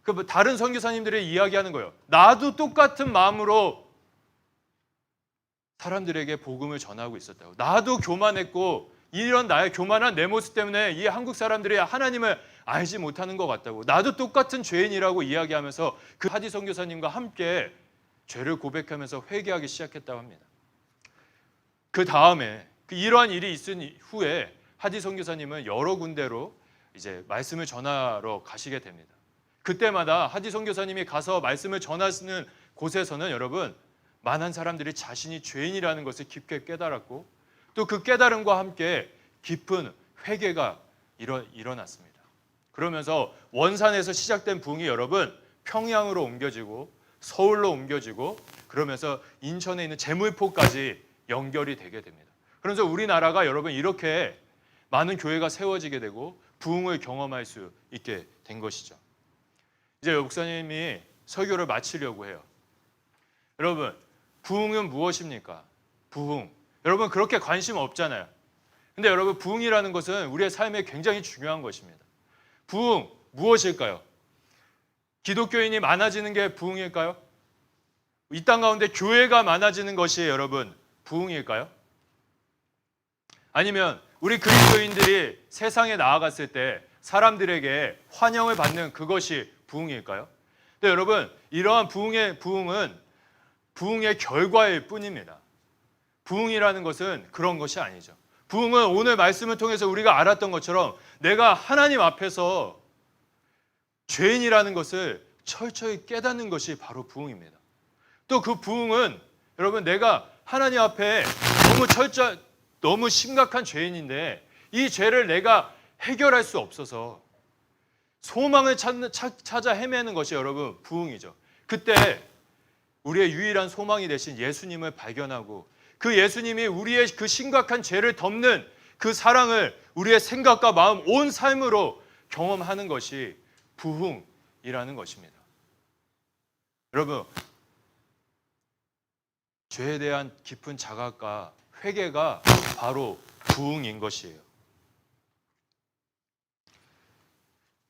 그 다른 선교사님들이 이야기하는 거예요. 나도 똑같은 마음으로 사람들에게 복음을 전하고 있었다고. 나도 교만했고 이런 나의 교만한 내 모습 때문에 이 한국 사람들이 하나님을 알지 못하는 것 같다고. 나도 똑같은 죄인이라고 이야기하면서 그 하디 선교사님과 함께 죄를 고백하면서 회개하기 시작했다고 합니다. 그 다음에 이러한 일이 있은 후에 하디 선교사님은 여러 군데로 이제 말씀을 전하러 가시게 됩니다. 그때마다 하디 선교사님이 가서 말씀을 전하시는 곳에서는 여러분 많은 사람들이 자신이 죄인이라는 것을 깊게 깨달았고 또 그 깨달음과 함께 깊은 회개가 일어났습니다. 그러면서 원산에서 시작된 부흥이 여러분 평양으로 옮겨지고 서울로 옮겨지고 그러면서 인천에 있는 제물포까지 연결이 되게 됩니다. 그러면서 우리나라가 여러분 이렇게 많은 교회가 세워지게 되고 부흥을 경험할 수 있게 된 것이죠. 이제 목사님이 설교를 마치려고 해요. 여러분 부흥은 무엇입니까? 부흥. 여러분 그렇게 관심 없잖아요. 근데 여러분 부흥이라는 것은 우리의 삶에 굉장히 중요한 것입니다. 부흥 무엇일까요? 기독교인이 많아지는 게 부흥일까요? 이 땅 가운데 교회가 많아지는 것이 여러분 부흥일까요? 아니면 우리 그리스도인들이 세상에 나아갔을 때 사람들에게 환영을 받는 그것이 부흥일까요? 근데 여러분 이러한 부흥은 부흥의 결과일 뿐입니다. 부흥이라는 것은 그런 것이 아니죠. 부흥은 오늘 말씀을 통해서 우리가 알았던 것처럼 내가 하나님 앞에서 죄인이라는 것을 철저히 깨닫는 것이 바로 부흥입니다. 또 그 부흥은 여러분 내가 하나님 앞에 너무 심각한 죄인인데 이 죄를 내가 해결할 수 없어서 소망을 찾아 헤매는 것이 여러분 부흥이죠. 그때 우리의 유일한 소망이 되신 예수님을 발견하고 그 예수님이 우리의 그 심각한 죄를 덮는 그 사랑을 우리의 생각과 마음 온 삶으로 경험하는 것이 부흥이라는 것입니다. 여러분, 죄에 대한 깊은 자각과 회개가 바로 부흥인 것이에요.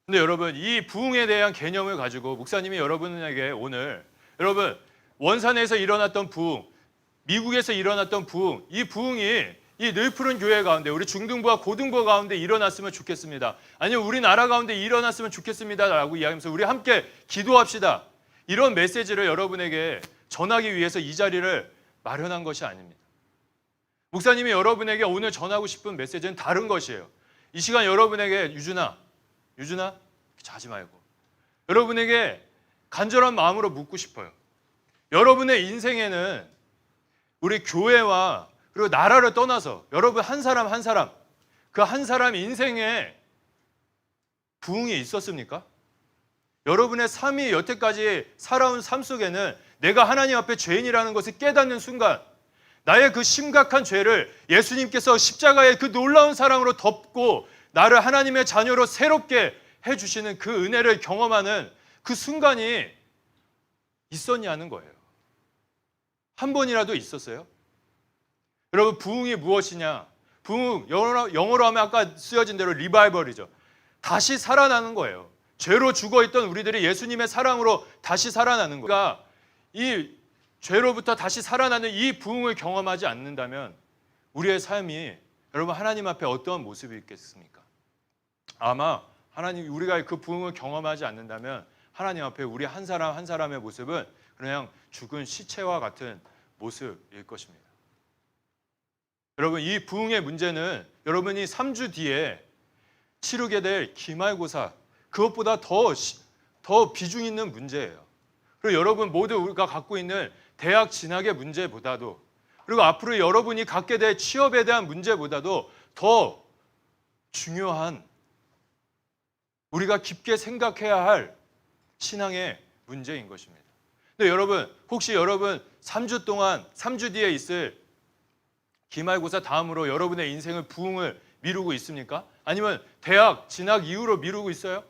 근데 여러분, 이 부흥에 대한 개념을 가지고 목사님이 여러분에게 오늘 여러분 원산에서 일어났던 부흥, 미국에서 일어났던 부흥, 이 부흥이 이 늘푸른 교회 가운데 우리 중등부와 고등부 가운데 일어났으면 좋겠습니다. 아니면 우리나라 가운데 일어났으면 좋겠습니다 라고 이야기하면서 우리 함께 기도합시다. 이런 메시지를 여러분에게 전하기 위해서 이 자리를 마련한 것이 아닙니다. 목사님이 여러분에게 오늘 전하고 싶은 메시지는 다른 것이에요. 이 시간 여러분에게 유준아 자지 말고 여러분에게 간절한 마음으로 묻고 싶어요. 여러분의 인생에는 우리 교회와 그리고 나라를 떠나서 여러분 한 사람 그 한 사람 인생에 부흥이 있었습니까? 여러분의 삶이 여태까지 살아온 삶 속에는 내가 하나님 앞에 죄인이라는 것을 깨닫는 순간 나의 그 심각한 죄를 예수님께서 십자가의 그 놀라운 사랑으로 덮고 나를 하나님의 자녀로 새롭게 해주시는 그 은혜를 경험하는 그 순간이 있었냐는 거예요. 한 번이라도 있었어요? 여러분 부흥이 무엇이냐? 부흥 영어로 하면 아까 쓰여진 대로 리바이벌이죠. 다시 살아나는 거예요. 죄로 죽어있던 우리들이 예수님의 사랑으로 다시 살아나는 거예요. 그러니까 이 죄로부터 다시 살아나는 이 부흥을 경험하지 않는다면 우리의 삶이 여러분 하나님 앞에 어떠한 모습이 있겠습니까? 아마 하나님 우리가 그 부흥을 경험하지 않는다면 하나님 앞에 우리 한 사람 한 사람의 모습은 그냥 죽은 시체와 같은 모습일 것입니다. 여러분 이 부흥의 문제는 여러분이 3주 뒤에 치르게 될 기말고사 그것보다 더 비중 있는 문제예요. 그리고 여러분 모두 우리가 갖고 있는 대학 진학의 문제보다도 그리고 앞으로 여러분이 갖게 될 취업에 대한 문제보다도 더 중요한 우리가 깊게 생각해야 할 신앙의 문제인 것입니다. 근데 여러분 혹시 여러분 3주 뒤에 있을 기말고사 다음으로 여러분의 인생을 부흥을 미루고 있습니까? 아니면 대학 진학 이후로 미루고 있어요?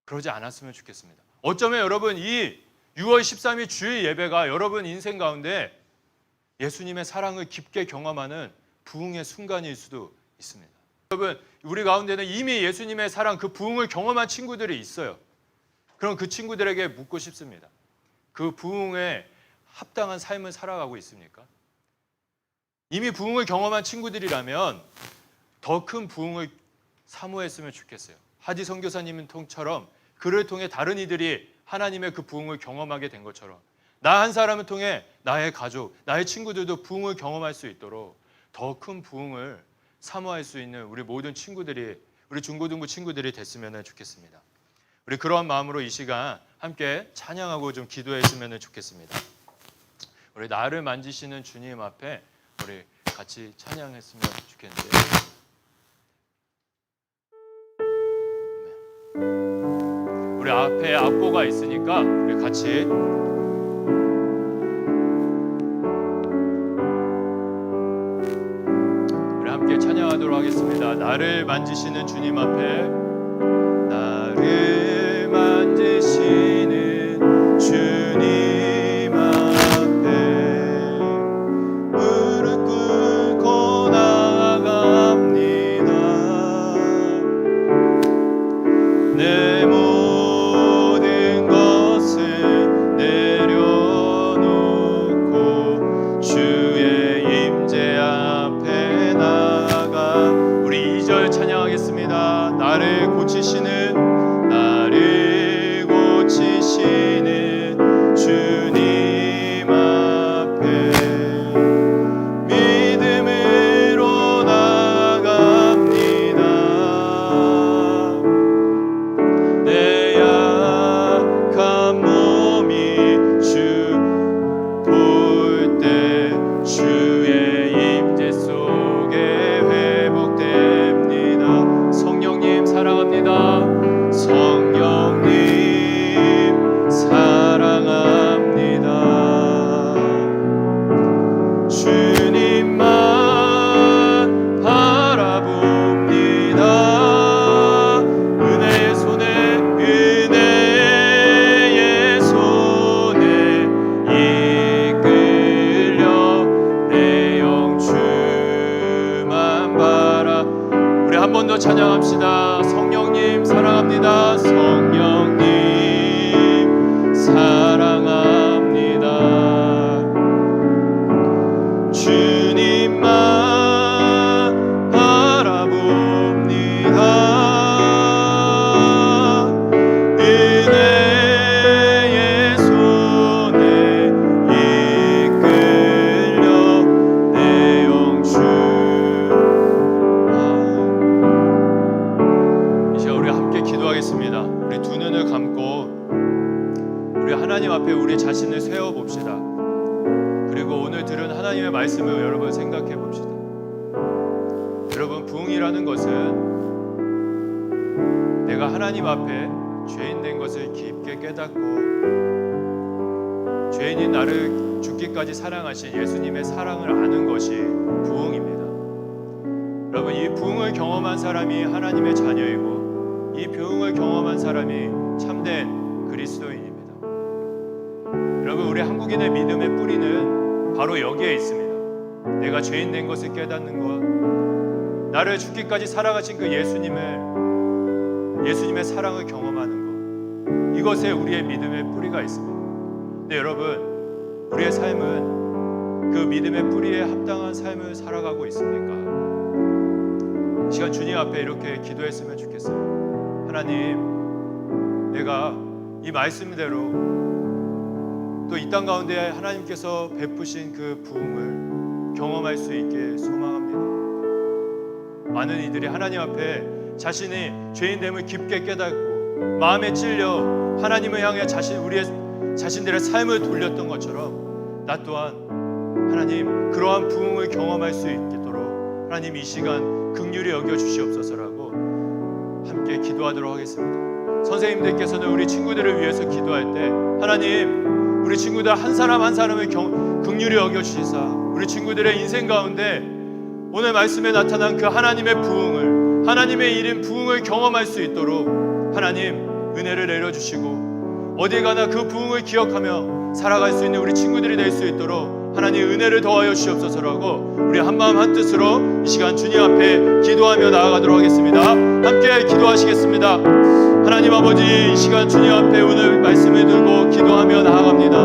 그러지 않았으면 좋겠습니다. 어쩌면 여러분 이 6월 13일 주일 예배가 여러분 인생 가운데 예수님의 사랑을 깊게 경험하는 부흥의 순간일 수도 있습니다. 여러분 우리 가운데는 이미 예수님의 사랑 그 부흥을 경험한 친구들이 있어요. 그럼 그 친구들에게 묻고 싶습니다. 그 부흥에 합당한 삶을 살아가고 있습니까? 이미 부흥을 경험한 친구들이라면 더 큰 부흥을 사모했으면 좋겠어요. 하지 선교사님처럼 그를 통해 다른 이들이 하나님의 그 부흥을 경험하게 된 것처럼 나 한 사람을 통해 나의 가족, 나의 친구들도 부흥을 경험할 수 있도록 더 큰 부흥을 사모할 수 있는 우리 모든 친구들이 우리 중고등부 친구들이 됐으면 좋겠습니다. 우리 그러한 마음으로 이 시간 함께 찬양하고 좀 기도했으면 좋겠습니다. 우리 나를 만지시는 주님 앞에 우리 같이 찬양했으면 좋겠는데 우리 앞에 악보가 있으니까 우리 같이 우리 함께 찬양하도록 하겠습니다. 나를 만지시는 주님 앞에 나를 만지시는 주님 앞에 무릎 꿇고 나아갑니다. 내 모든 것을 내려놓고 주의 임재 앞에 나아가 우리 2절 찬양하겠습니다. 나를 고치시는 주님 앞에 믿음으로 나아갑니다. 내 약한 몸이 주 볼 때 주의 임재 속에 회복됩니다. 번 더 찬양합시다. 성령님 사랑합니다. 성령님 사랑합니다. 주님만 바라봅니다. 은혜의 손에 이끌려 내 영주. 이제 우리 함께 기도하겠습니다. 우리 두 눈을 감고 우리 하나님 앞에 우리 자신을 세워봅시다. 그리고 오늘 들은 하나님의 말씀을 여러분 생각해 봅시다. 여러분, 부흥이라는 것은 내가 하나님 앞에 죄인 된 것을 깊게 깨닫고 죄인인 나를 죽기까지 사랑하신 예수님의 사랑을 아는 것이 부흥입니다. 여러분, 이 부흥을 경험한 사람이 하나님의 자녀이고 이 부흥을 경험한 사람이 참된 그리스도인입니다. 여러분, 우리 한국인의 믿음의 뿌리는 바로 여기에 있습니다. 내가 죄인 된 것을 깨닫는 것, 나를 죽기까지 사랑하신 그 예수님의 사랑을 경험하는 것, 이것에 우리의 믿음의 뿌리가 있습니다. 근데 여러분, 우리의 삶은 그 믿음의 뿌리에 합당한 삶을 살아가고 있습니까? 이 시간 주님 앞에 이렇게 기도했으면 좋겠어요. 하나님, 내가 이 말씀대로 또 이 땅 가운데 하나님께서 베푸신 그 부흥을 경험할 수 있게 소망합니다. 많은 이들이 하나님 앞에 자신이 죄인됨을 깊게 깨닫고 마음에 찔려 하나님을 향해 우리의 자신들의 삶을 돌렸던 것처럼 나 또한 하나님 그러한 부흥을 경험할 수 있도록 하나님 이 시간 긍휼히 여겨 주시옵소서라고 함께 기도하도록 하겠습니다. 선생님들께서는 우리 친구들을 위해서 기도할 때 하나님 우리 친구들 한 사람 한 사람을 긍휼히 여겨주시사 우리 친구들의 인생 가운데 오늘 말씀에 나타난 그 하나님의 부흥을, 하나님의 일인 부흥을 경험할 수 있도록 하나님 은혜를 내려주시고 어디 가나 그 부흥을 기억하며 살아갈 수 있는 우리 친구들이 될 수 있도록 하나님 은혜를 더하여 주시옵소서라고 우리 한마음 한뜻으로 이 시간 주님 앞에 기도하며 나아가도록 하겠습니다. 함께 기도하시겠습니다. 하나님 아버지, 이 시간 주님 앞에 오늘 말씀을 들고 기도하며 나아갑니다.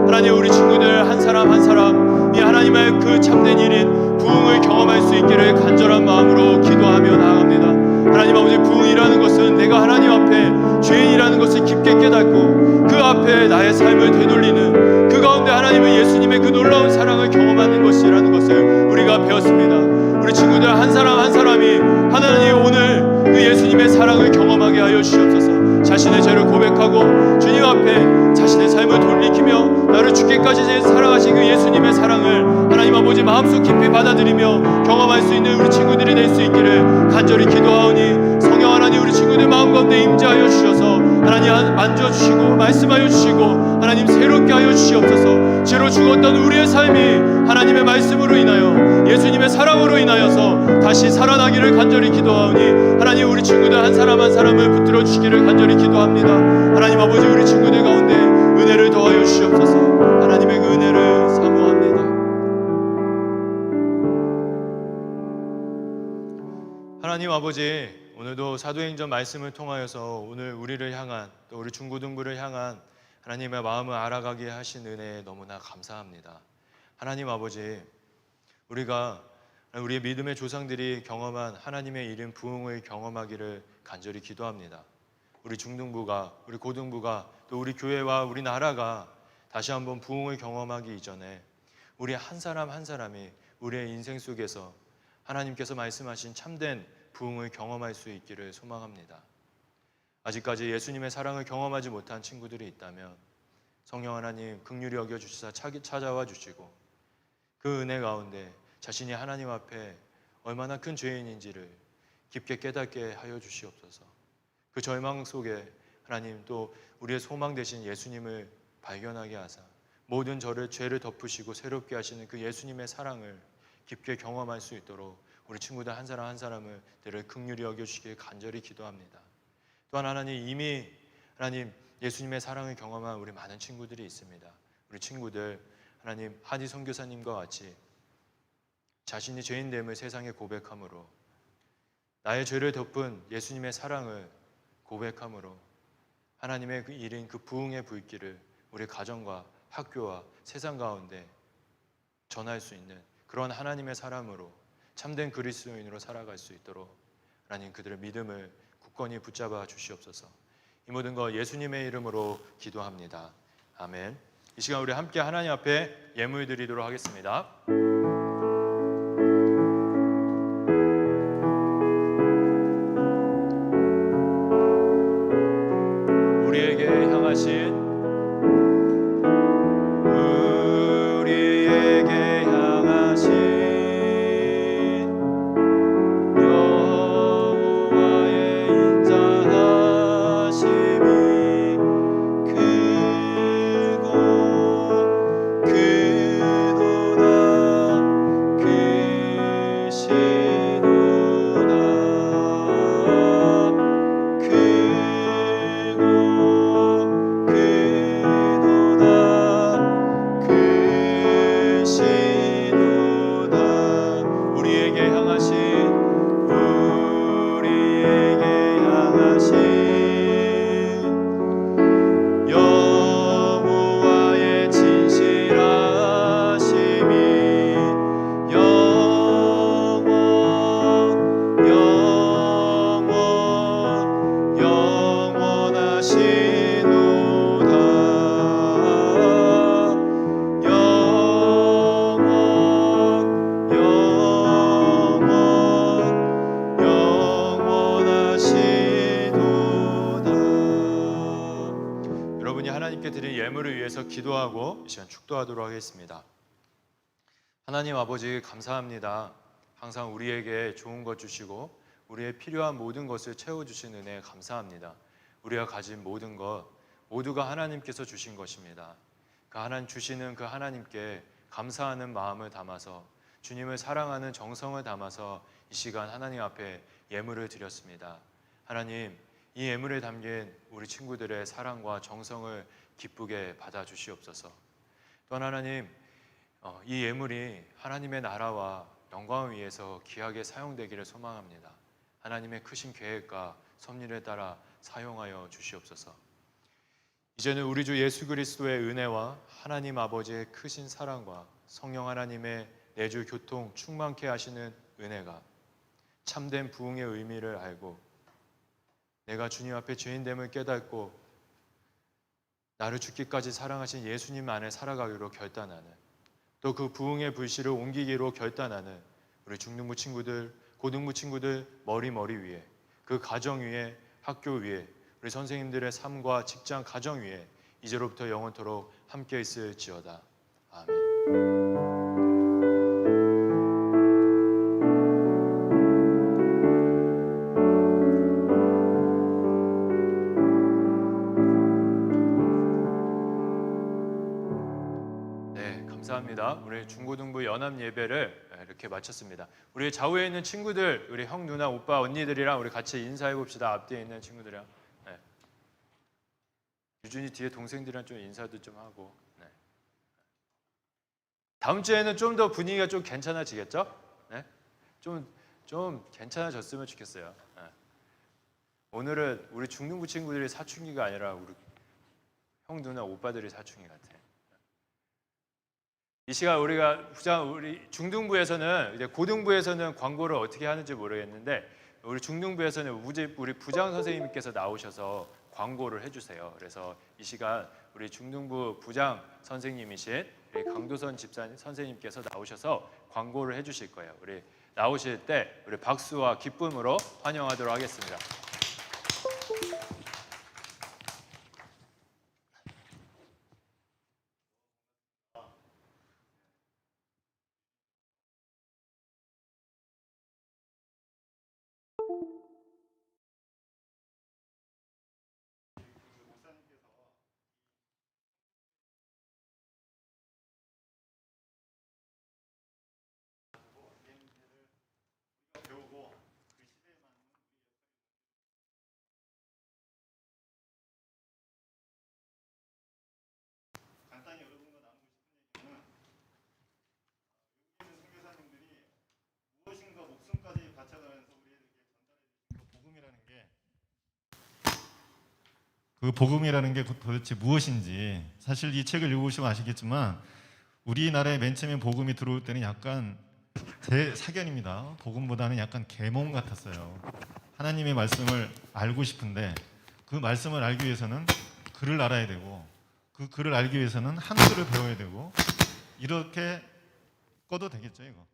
하나님, 우리 친구들 한 사람 한 사람 이 하나님의 그 참된 일인 부흥을 경험할 수 있기를 간절한 마음으로 기도하며 나아갑니다. 하나님 아버지, 부흥이라는 것은 내가 하나님 앞에 죄인이라는 것을 깊게 깨닫고 그 앞에 나의 삶을 되돌리는 그 가운데 하나님은 예수님의 그 놀라운 사랑을 경험하는 것이라는 것을 우리가 배웠습니다. 우리 친구들 한 사람 한 사람이 하나님 오늘 그 예수님의 사랑을 경험하게 하여 주시옵소서. 자신의 죄를 고백하고 주님 앞에 자신의 삶을 돌이키며 나를 죽기까지 살아가신 그 예수님의 사랑을 하나님 아버지 마음속 깊이 받아들이며 경험할 수 있는 우리 친구들이 될 수 있기를 간절히 기도하오니 성령 하나님 우리 친구들 마음 가운데 임재하여 주셔서 하나님 만져주시고 말씀하여 주시고 하나님 새롭게 하여 주시옵소서. 죄로 죽었던 우리의 삶이 하나님의 말씀으로 인하여 예수님의 사랑으로 인하여서 다시 살아나기를 간절히 기도하오니 하나님 우리 친구들 한 사람 한 사람을 붙들어 주시기를 간절히 기도합니다. 하나님 아버지, 우리 친구들 가운데 은혜를 더하여 주시옵소서. 하나님의 그 은혜를 사모합니다. 하나님 아버지, 오늘도 사도행전 말씀을 통하여서 오늘 우리를 향한 또 우리 중고등부를 향한 하나님의 마음을 알아가게 하신 은혜에 너무나 감사합니다. 하나님 아버지, 우리가 우리의 믿음의 조상들이 경험한 하나님의 이름 부흥을 경험하기를 간절히 기도합니다. 우리 중등부가, 우리 고등부가, 또 우리 교회와 우리 나라가 다시 한번 부흥을 경험하기 이전에 우리 한 사람 한 사람이 우리의 인생 속에서 하나님께서 말씀하신 참된 부흥을 경험할 수 있기를 소망합니다. 아직까지 예수님의 사랑을 경험하지 못한 친구들이 있다면 성령 하나님 긍휼히 여겨주시사 찾아와 주시고 그 은혜 가운데 자신이 하나님 앞에 얼마나 큰 죄인인지를 깊게 깨닫게 하여 주시옵소서. 그 절망 속에 하나님 또 우리의 소망 되신 예수님을 발견하게 하사 모든 죄를 덮으시고 새롭게 하시는 그 예수님의 사랑을 깊게 경험할 수 있도록 우리 친구들 한 사람 한 사람을 늘 긍휼히 여겨주시길 간절히 기도합니다. 또한 하나님, 이미 하나님 예수님의 사랑을 경험한 우리 많은 친구들이 있습니다. 우리 친구들 하나님 하디 선교사님과 같이 자신이 죄인됨을 세상에 고백함으로 나의 죄를 덮은 예수님의 사랑을 고백함으로 하나님의 그 일인 그 부흥의 불길을 우리 가정과 학교와 세상 가운데 전할 수 있는 그런 하나님의 사람으로 참된 그리스도인으로 살아갈 수 있도록 하나님 그들의 믿음을 굳건히 붙잡아 주시옵소서. 이 모든 것 예수님의 이름으로 기도합니다. 아멘. 이 시간 우리 함께 하나님 앞에 예물 드리도록 하겠습니다. 우리에게 향하신 여호와의 인자하심이 크고 크도다 크시도다 크고 크도다 크시도다 우리에게 향하신 여호와의 진실하심이 영원하시도다 영원하시도다. 여러분이 하나님께 드린 예물을 위해서 기도하고 이 시간 축도하도록 하겠습니다. 하나님 아버지 감사합니다. 항상 우리에게 좋은 것 주시고 우리의 필요한 모든 것을 채워주신 은혜 감사합니다. 우리가 가진 모든 것 모두가 하나님께서 주신 것입니다. 그 하나님 주시는 그 하나님께 감사하는 마음을 담아서 주님을 사랑하는 정성을 담아서 이 시간 하나님 앞에 예물을 드렸습니다. 하나님 이 예물에 담긴 우리 친구들의 사랑과 정성을 기쁘게 받아 주시옵소서. 또한 하나님 이 예물이 하나님의 나라와 영광을 위해서 귀하게 사용되기를 소망합니다. 하나님의 크신 계획과 섭리에 따라 사용하여 주시옵소서. 이제는 우리 주 예수 그리스도의 은혜와 하나님 아버지의 크신 사랑과 성령 하나님의 내주 교통 충만케 하시는 은혜가 참된 부흥의 의미를 알고 내가 주님 앞에 죄인됨을 깨닫고 나를 죽기까지 사랑하신 예수님 안에 살아가기로 결단하는 또 그 부흥의 불씨를 옮기기로 결단하는 우리 중등부 친구들, 고등부 친구들 머리 위에 그 가정 위에 학교 위에 우리 선생님들의 삶과 직장 가정 위에 이제로부터 영원토록 함께 있을지어다. 아멘. 네, 감사합니다. 우리 중고등부 연합 예배를 이렇게 마쳤습니다. 우리 좌우에 있는 친구들, 우리 형, 누나, 오빠, 언니들이랑 우리 같이 인사해 봅시다. 앞뒤에 있는 친구들이랑. 네. 유준이 뒤에 동생들이랑 좀 인사도 좀 하고. 네. 다음 주에는 좀 더 분위기가 좀 괜찮아지겠죠? 네? 좀 괜찮아졌으면 좋겠어요. 네. 오늘은 우리 중등부 친구들이 사춘기가 아니라 우리 형, 누나, 오빠들이 사춘기 같아요. 이 시간 우리 중등부에서는 이제 고등부에서는 광고를 어떻게 하는지 모르겠는데 우리 중등부에서는 우리 부장 선생님께서 나오셔서 광고를 해주세요. 그래서 이 시간 우리 중등부 부장 선생님이신 우리 강도선 집사님 선생님께서 나오셔서 광고를 해주실 거예요. 우리 나오실 때 우리 박수와 기쁨으로 환영하도록 하겠습니다. 그 복음이라는 게 도대체 무엇인지, 사실 이 책을 읽어보시면 아시겠지만 우리나라에 맨 처음에 복음이 들어올 때는 약간 제 사견입니다. 복음보다는 약간 계몽 같았어요. 하나님의 말씀을 알고 싶은데 그 말씀을 알기 위해서는 글을 알아야 되고, 그 글을 알기 위해서는 한글을 배워야 되고, 이렇게 꺼도 되겠죠, 이거?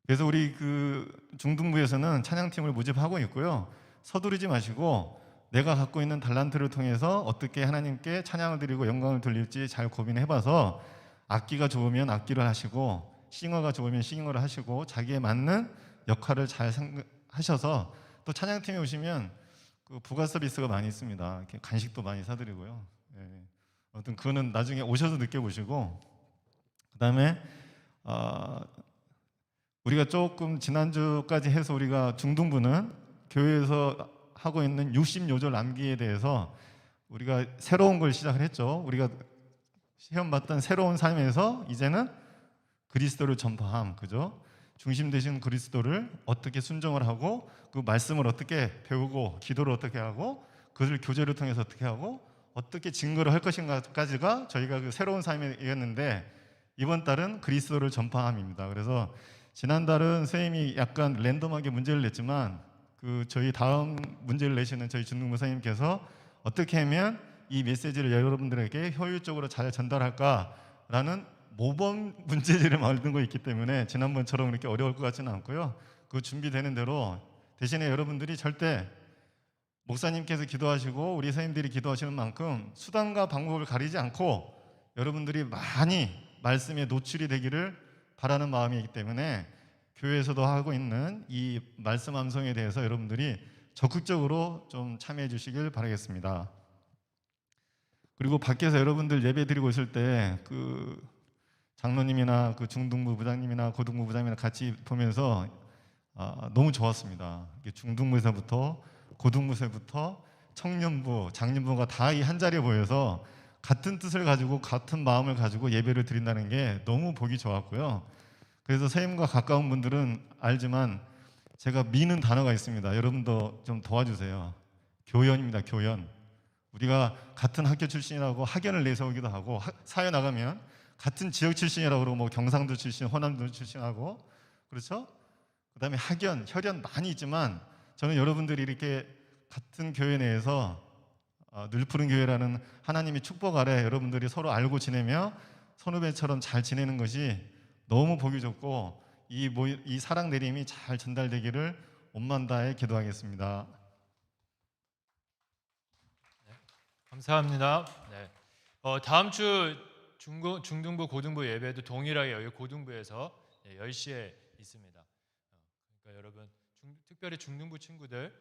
그래서 우리 그 중등부에서는 찬양팀을 모집하고 있고요. 서두르지 마시고 내가 갖고 있는 달란트를 통해서 어떻게 하나님께 찬양을 드리고 영광을 돌릴지 잘 고민해봐서 악기가 좋으면 악기를 하시고 싱어가 좋으면 싱어를 하시고 자기에 맞는 역할을 잘 하셔서, 또 찬양팀에 오시면 그 부가 서비스가 많이 있습니다. 이렇게 간식도 많이 사드리고요. 예. 아무튼 그거는 나중에 오셔서 느껴보시고, 그다음에 우리가 조금 지난주까지 해서 우리가 중등부는 교회에서 하고 있는 60요절 남기에 대해서 우리가 새로운 걸 시작을 했죠. 우리가 시험 봤던 새로운 삶에서 이제는 그리스도를 전파함, 그죠? 중심 되신 그리스도를 어떻게 순종을 하고, 그 말씀을 어떻게 배우고, 기도를 어떻게 하고, 그것을 교제를 통해서 어떻게 하고, 어떻게 증거를 할 것인가까지가 저희가 그 새로운 삶이었는데, 이번 달은 그리스도를 전파함입니다. 그래서 지난달은 선생님이 약간 랜덤하게 문제를 냈지만 그 저희 다음 문제를 내시는 저희 중등부 선생님께서 어떻게 하면 이 메시지를 여러분들에게 효율적으로 잘 전달할까라는 모범 문제지를 만든 거 있기 때문에 지난번처럼 이렇게 어려울 것 같지는 않고요. 그 준비되는 대로, 대신에 여러분들이 절대 목사님께서 기도하시고 우리 선생님들이 기도하시는 만큼 수단과 방법을 가리지 않고 여러분들이 많이 말씀에 노출이 되기를 바라는 마음이기 때문에 교회에서도 하고 있는 이 말씀 암송에 대해서 여러분들이 적극적으로 좀 참여해 주시길 바라겠습니다. 그리고 밖에서 여러분들 예배 드리고 있을 때 그 장로님이나 그 중등부 부장님이나 고등부 부장님이나 같이 보면서 너무 좋았습니다. 중등부에서부터 고등부에서부터 청년부, 장년부가 다 이 한 자리에 모여서 같은 뜻을 가지고 같은 마음을 가지고 예배를 드린다는 게 너무 보기 좋았고요. 그래서 선생님과 가까운 분들은 알지만 제가 미는 단어가 있습니다. 여러분도 좀 도와주세요. 교연입니다. 교연. 우리가 같은 학교 출신이라고 학연을 내세우기도 하고, 사회 나가면 같은 지역 출신이라고 그러고 뭐 경상도 출신, 호남도 출신하고, 그렇죠? 그다음에 학연, 혈연 많이 있지만 저는 여러분들이 이렇게 같은 교회 내에서 늘 푸른 교회라는 하나님의 축복 아래 여러분들이 서로 알고 지내며 선후배처럼 잘 지내는 것이 너무 보기 좋고, 이 사랑 내림이 잘 전달되기를 온만 다해 기도하겠습니다. 감사합니다. 네. 다음 주 중등부, 고등부 예배도 동일하게 여기 고등부에서 10시에 있습니다. 그러니까 여러분 특별히 중등부 친구들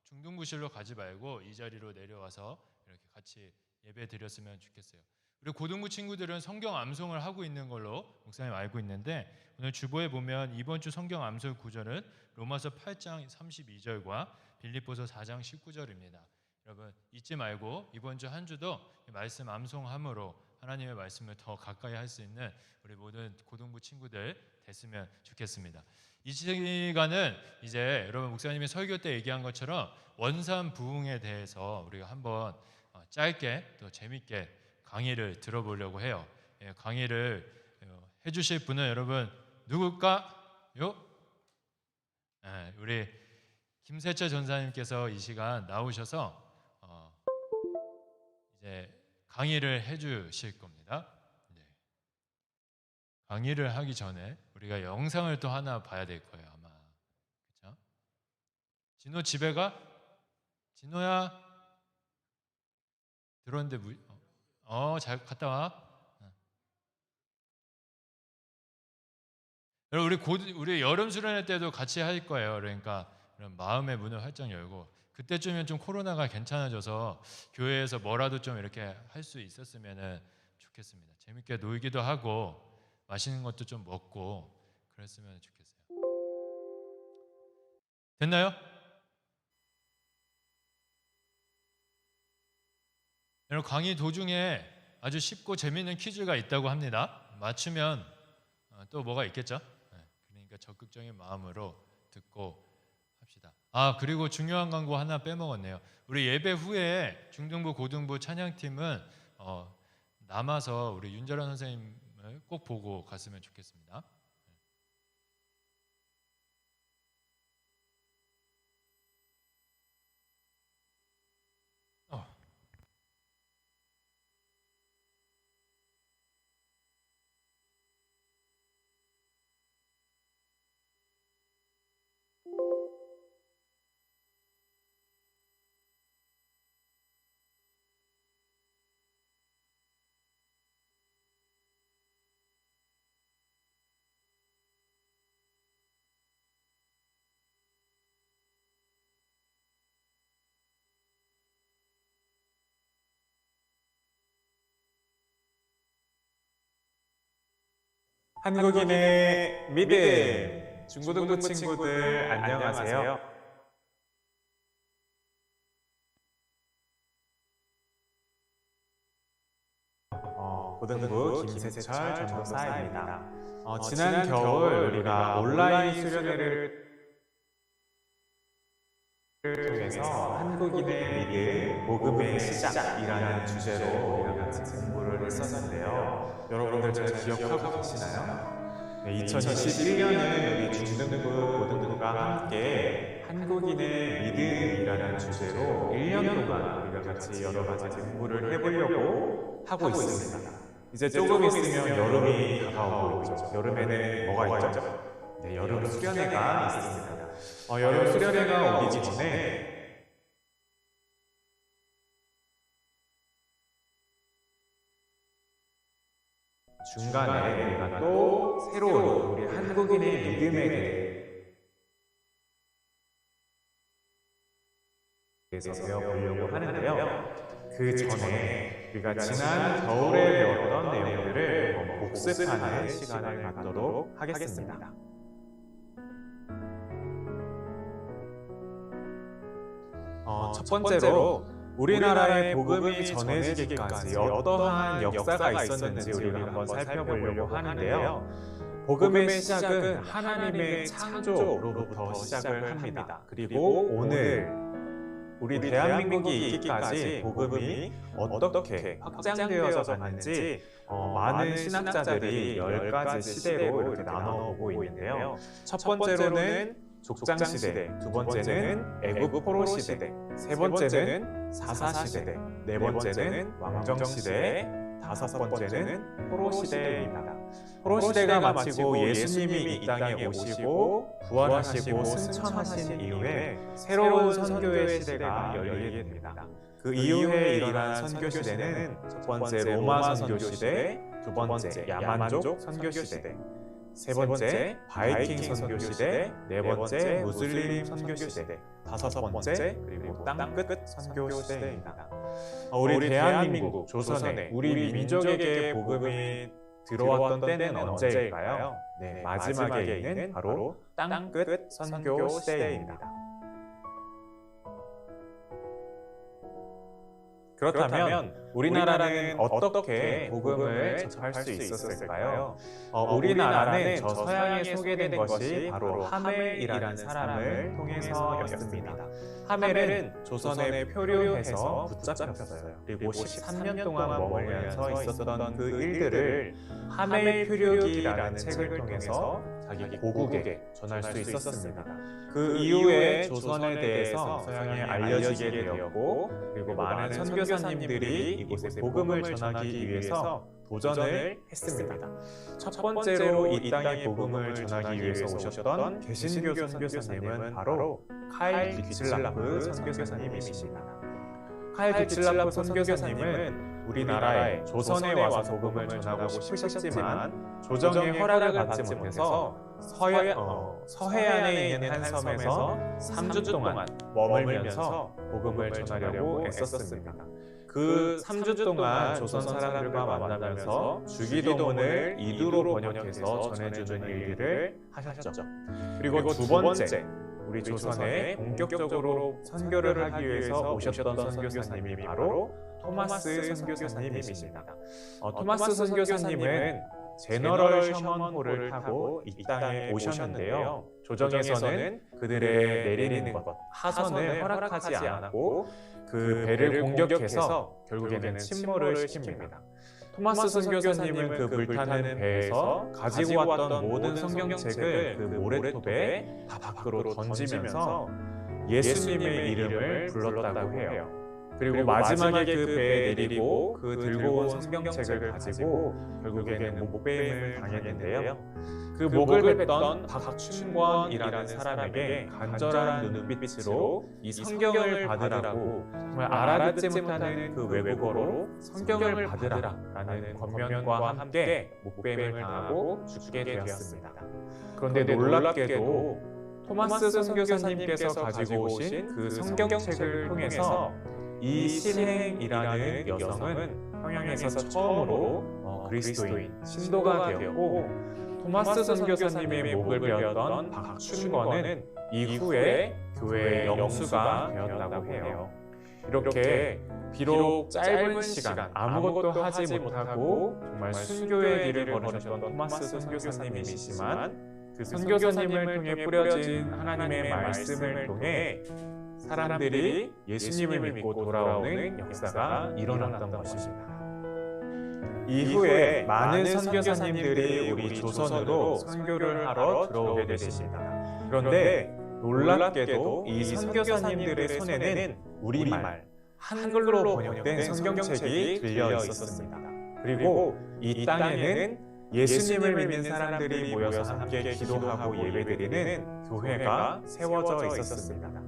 중등부실로 가지 말고 이 자리로 내려와서 이렇게 같이 예배 드렸으면 좋겠어요. 우리 고등부 친구들은 성경 암송을 하고 있는 걸로 목사님 알고 있는데 오늘 주보에 보면 이번 주 성경 암송 구절은 로마서 8장 32절과 빌립보서 4장 19절입니다. 여러분 잊지 말고 이번 주 한 주도 말씀 암송함으로 하나님의 말씀을 더 가까이 할 수 있는 우리 모든 고등부 친구들 됐으면 좋겠습니다. 이 시간은 이제 여러분 목사님이 설교 때 얘기한 것처럼 원산 부흥에 대해서 우리가 한번 짧게 또 재밌게 강의를 들어보려고 해요. 강의를 해주실 분은 여러분 누굴까요? 우리 김세철 전사님께서 이 시간 나오셔서 이제 강의를 해주실 겁니다. 강의를 하기 전에 우리가 영상을 또 하나 봐야 될 거예요 아마. 그렇죠? 진호 집에 가? 진호야 들어왔는데 잘 갔다 와. 여러분 우리 여름 수련회 때도 같이 할 거예요. 그러니까 마음의 문을 활짝 열고 그때쯤이면 좀 코로나가 괜찮아져서 교회에서 뭐라도 좀 이렇게 할 수 있었으면 좋겠습니다. 재밌게 놀기도 하고 맛있는 것도 좀 먹고 그랬으면 좋겠어요. 됐나요? 여러분 강의 도중에 아주 쉽고 재미있는 퀴즈가 있다고 합니다. 맞추면 또 뭐가 있겠죠? 그러니까 적극적인 마음으로 듣고 합시다. 그리고 중요한 광고 하나 빼먹었네요. 우리 예배 후에 중등부 고등부 찬양팀은 남아서 우리 윤절환 선생님을 꼭 보고 갔으면 좋겠습니다. 한국인의 믿음, 중고등부 친구들 안녕하세요. 고등부 김세철 전도사입니다. 지난 겨울 우리가 온라인 수련회를 통해서 한국인의 믿음, 복음의 시작이라는 주제로 우리가 같이 공부를 했었는데요. 여러분들 잘 기억하고 계시나요? 2021년은 우리 중등부, 고등부가 함께 한국인의 믿음이라는 주제로 1년 동안 우리가 같이 여러 가지 공부를 해보려고 하고 있습니다. 이제 조금 있으면 여름이 다가오고 있죠. 여름에는 뭐가 있죠? 네, 여름 수련회가 있습니다. 여름 수련회가 오기 전에 중간에 우리가 또 새로운 우리 한국인의 믿음에 대해서 배워보려고 하는데요. 그 전에 우리가 지난 겨울에 배웠던 내용들을 복습하는 시간을 갖도록 하겠습니다. 첫 번째로 우리나라의 복음이 전해지기까지 어떠한 역사가 있었는지 우리가 한번 살펴보려고 하는데요. 복음의 시작은 하나님의 창조로부터 시작을 합니다. 그리고 오늘 우리 대한민국이 있기까지 복음이 어떻게 확장되어서 갔는지 많은 신학자들이 10가지 시대로 이렇게 나눠보고 있는데요. 첫 번째로는 족장시대, 두 번째는 애굽 포로 시대, 세 번째는 사사시대, 네 번째는 왕정시대, 다섯 번째는 포로 시대입니다. 포로 시대가 마치고 예수님이 이 땅에 오시고 부활하시고 승천하신 이후에 새로운 선교의 시대가 열리게 됩니다. 그 이후에 일어난 선교 시대는 첫 번째 로마 선교 시대, 두 번째 야만족 선교 시대, 세 번째 바이킹 선교 시대, 네 번째 무슬림 선교 시대, 다섯 번째 그리고 땅끝 선교 시대입니다. 우리 대한민국 조선에 우리 민족에게 복음이 들어왔던 때는 언제일까요? 네, 마지막에 있는 바로 땅끝 선교 시대입니다. 그렇다면 우리나라는 어떻게 복음을 접할 수 있었을까요? 우리나라는 저 서양에 소개된 것이 바로 하멜이라는 사람을 통해서였습니다. 하멜은 조선에 표류해서 붙잡혔어요. 그리고 13년 동안 머물면서 있었던 그 일들을 하멜 표류기라는 책을 통해서 자기 고국에 전할 수 있었습니다. 그 이후에 조선에 대해서 서양에 알려지게 되었고, 그리고 많은 선교사님들이 이곳에 복음을 전하기 위해서 도전을 했습니다. 첫 번째로 이 땅에 복음을 전하기 위해서 오셨던 개신교 선교사님은 바로 카일 귀칠라프 선교사님이십니다. 카일 귀칠라프 선교사님은 우리나라에 조선에 와서 복음을 전하고 싶으셨지만 조정의 허락을 받지 못해서 서해안에 있는 한 섬에서 3주 동안 머물면서 복음을 전하려고 애썼습니다. 그 3주 동안 조선 사람들과 만나면서 주기도문을 이두로 번역해서 전해주는 일들을 하셨죠. 그리고 두 번째, 우리 조선에 본격적으로 선교를 하기 위해서 오셨던 선교사님이 바로 토마스 선교사님이십니다. 토마스 선교사님은 제너럴 셔먼호를 타고 이 땅에 오셨는데요. 조정에서는 그들의 내리는 것, 하선을 허락하지 않았고 그 배를 공격해서 결국에는 침몰을 시킵니다. 토마스 선교사님은 그 불타는 배에서 가지고 왔던 모든 성경책을 그 모래톱에 다 밖으로 던지면서 예수님의 이름을 불렀다고 해요. 그리고 마지막에 그 배에 내리고 그 들고 온 성경책을 가지고 결국에는 목배임을 당했는데요. 그 목을 뱉던 박춘권이라는 사람에게 간절한 눈빛으로 이 성경을 받으라고 정말 알아듣지 못하는 그 외국어로 성경을 받으라라는 권면과 함께 목배임을 당하고 죽게 되었습니다. 그런데 놀랍게도 토마스 선교사님께서 가지고 오신 그 성경책을 통해서 이 실행이라는 여성은 평양에서 처음으로 그리스도인 신도가 되었고, 토마스 선교사님의 목을 베었던 박춘권은 이후에 교회의 영수가 되었다고 해요. 이렇게 비록 짧은 시간 아무것도 하지 못하고 정말 순교의 길을 걸으셨던 토마스 선교사님이시지만 그 선교사님을 통해 뿌려진 하나님의 말씀을 통해 사람들이 예수님을 믿고 돌아오는 역사가 일어났던 것입니다. 이후에 많은 선교사님들이 우리 조선으로 선교를 하러 들어오게 되십니다. 그런데 놀랍게도 이 선교사님들의 손에는 우리말, 한글로 번역된 성경책이 들려 있었습니다. 그리고 이 땅에는 예수님을 믿는 사람들이 모여서 함께 기도하고 예배드리는 교회가 세워져 있었습니다.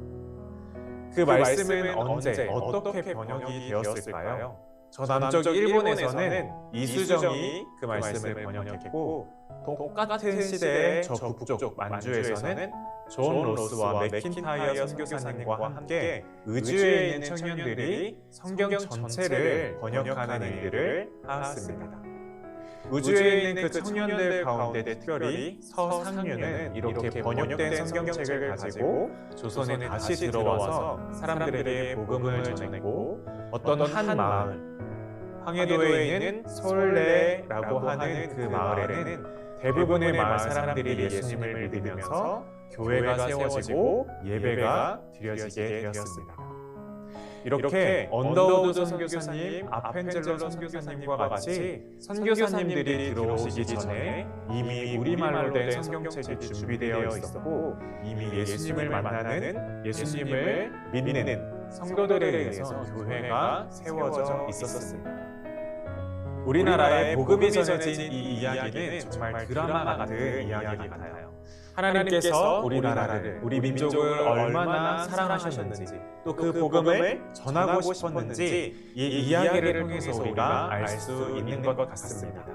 그 말씀은 언제 어떻게 번역이 되었을까요? 저 남쪽 일본에서는 이수정이 그 말씀을 번역했고, 똑같은 시대의 저 북쪽 만주에서는 존 로스와 맥킨타이어 선교사님과 함께 의주에 있는 청년들이 성경 전체를 번역하는 일들을 하였습니다. 의주에 있는 그 청년들 가운데 특별히 서상류는 이렇게 번역된 성경책을 가지고 조선에 다시 들어와서 사람들에게 복음을 전했고, 어떤 한 마을, 황해도에 있는 솔레라고 하는 그 마을에는 대부분의 마을 사람들이 예수님을 믿으면서 교회가 세워지고 예배가 드려지게 되었습니다. 이렇게 언더우드 선교사님, 아펜젤러 선교사님과 같이 선교사님들이 들어오시기 전에 이미 우리말로 된 성경책이 준비되어 있었고, 이미 예수님을 만나는, 예수님을 믿는 성도들에 의해서 교회가 세워져 있었습니다. 우리나라에 복음이 전해진 이 이야기는 정말 드라마 같은 이야기 같아요. 하나님께서 우리나라를, 우리 민족을 얼마나 사랑하셨는지, 또 그 복음을 전하고 싶었는지 이 이야기를 통해서 우리가 알 수 있는 것 같습니다.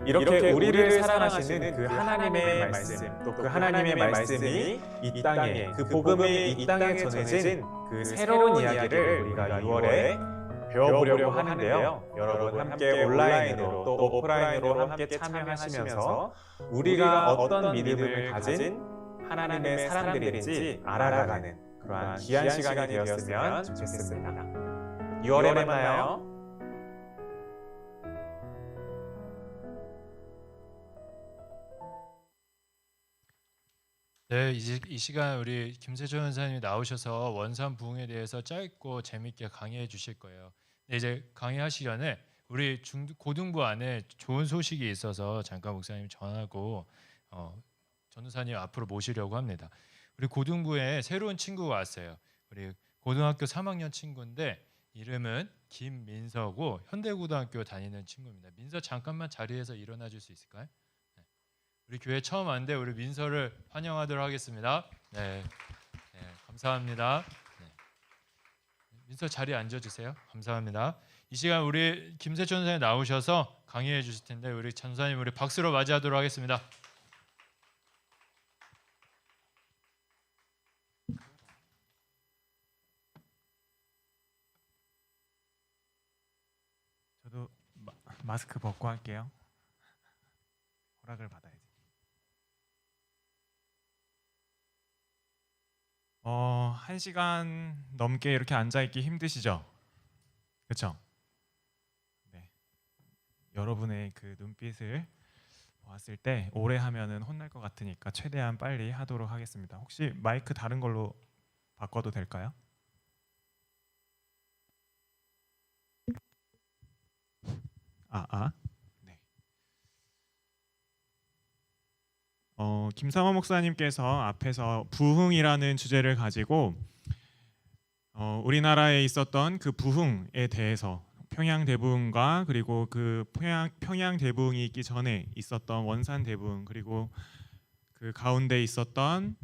이렇게 우리를 사랑하시는 그 하나님의 말씀, 또 그 하나님의 말씀이 이 땅에, 그 복음이 이 땅에 전해진 그 새로운 이야기를 우리가 6월에 배워보려고 하는데요. 여러분 함께 온라인으로 또 오프라인으로 함께 참여하시면서 우리가 어떤 믿음을 가진 하나님의 사람들인지 알아가는 그러한 귀한 시간이 되었으면 좋겠습니다. 6월에 만나요. 네, 이제 이 시간 우리 김세조 원사님이 나오셔서 원산 부흥에 대해서 짧고 재밌게 강의해 주실 거예요. 네, 이제 강의하시기 전에 우리 고등부 안에 좋은 소식이 있어서 잠깐 목사님 전하고 전도사님 앞으로 모시려고 합니다. 우리 고등부에 새로운 친구가 왔어요. 우리 고등학교 3학년 친구인데 이름은 김민서고 현대고등학교 다니는 친구입니다. 민서 잠깐만 자리에서 일어나 줄 수 있을까요? 우리 교회 처음 왔는데 우리 민서를 환영하도록 하겠습니다. 네, 감사합니다. 네. 민서 자리에 앉아주세요. 감사합니다. 이 시간 우리 김세천 선생님 나오셔서 강의해 주실 텐데 우리 전사님 우리 박수로 맞이하도록 하겠습니다. 저도 마스크 벗고 할게요. 허락을 받아야지. 1시간 넘게 이렇게 앉아있기 힘드시죠? 그렇죠? 네. 여러분의 그 눈빛을 보았을 때 오래 하면은 혼날 것 같으니까 최대한 빨리 하도록 하겠습니다. 혹시 마이크 다른 걸로 바꿔도 될까요? 네. 김상원 목사님께서 앞에서 부흥이라는 주제를 가지고 우리나라에 있었던 그 부흥에 대해서 평양 대부흥과 그리고 그 평양 대부흥이 있기 전에 있었던 원산 대부흥 그리고 그 가운데 있었던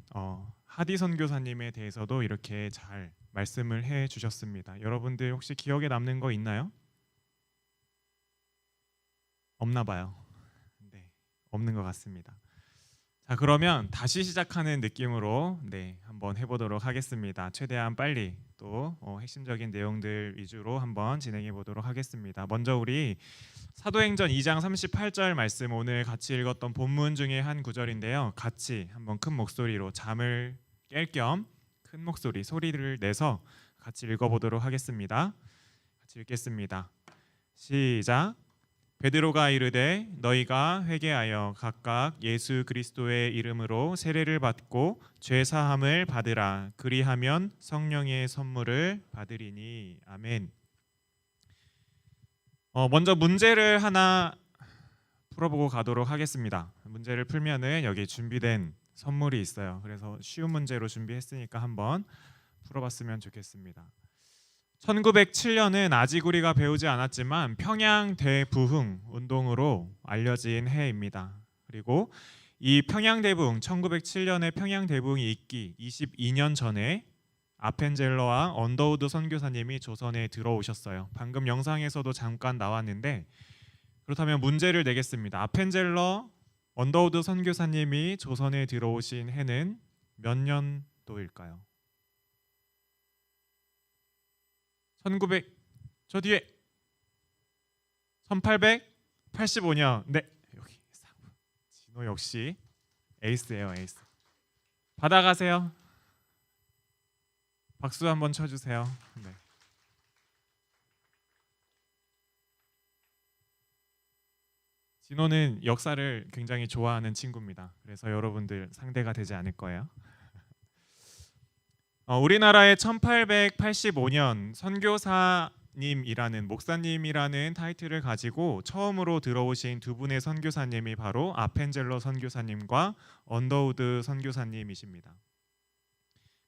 하디 선교사님에 대해서도 이렇게 잘 말씀을 해 주셨습니다. 여러분들 혹시 기억에 남는 거 있나요? 없나 봐요. 네, 없는 것 같습니다. 자, 그러면 다시 시작하는 느낌으로 한번 해보도록 하겠습니다. 최대한 빨리 또 핵심적인 내용들 위주로 한번 진행해 보도록 하겠습니다. 먼저 우리 사도행전 2장 38절 말씀 오늘 같이 읽었던 본문 중에 한 구절인데요. 같이 한번 큰 목소리로 잠을 깰 겸 큰 목소리 소리를 내서 같이 읽어보도록 하겠습니다. 같이 읽겠습니다. 시작. 베드로가 이르되 너희가 회개하여 각각 예수 그리스도의 이름으로 세례를 받고 죄 사함을 받으라. 그리하면 성령의 선물을 받으리니. 아멘. 먼저 문제를 하나 풀어보고 가도록 하겠습니다. 문제를 풀면은 여기 준비된 선물이 있어요. 그래서 쉬운 문제로 준비했으니까 한번 풀어봤으면 좋겠습니다. 1907년은 아직 우리가 배우지 않았지만 평양 대부흥 운동으로 알려진 해입니다. 그리고 이 평양 대부흥 1907년에 평양 대부흥이 있기 22년 전에 아펜젤러와 언더우드 선교사님이 조선에 들어오셨어요. 방금 영상에서도 잠깐 나왔는데 그렇다면 문제를 내겠습니다. 아펜젤러, 언더우드 선교사님이 조선에 들어오신 해는 몇 년도일까요? 1885년. 네, 여기 진호 역시 에이스예요, 에이스. 받아가세요. 박수 한번 쳐주세요. 네. 진호는 역사를 굉장히 좋아하는 친구입니다. 그래서 여러분들 상대가 되지 않을 거예요. 우리나라에 1885년 선교사님이라는 목사님이라는 타이틀을 가지고 처음으로 들어오신 두 분의 선교사님이 바로 아펜젤러 선교사님과 언더우드 선교사님이십니다.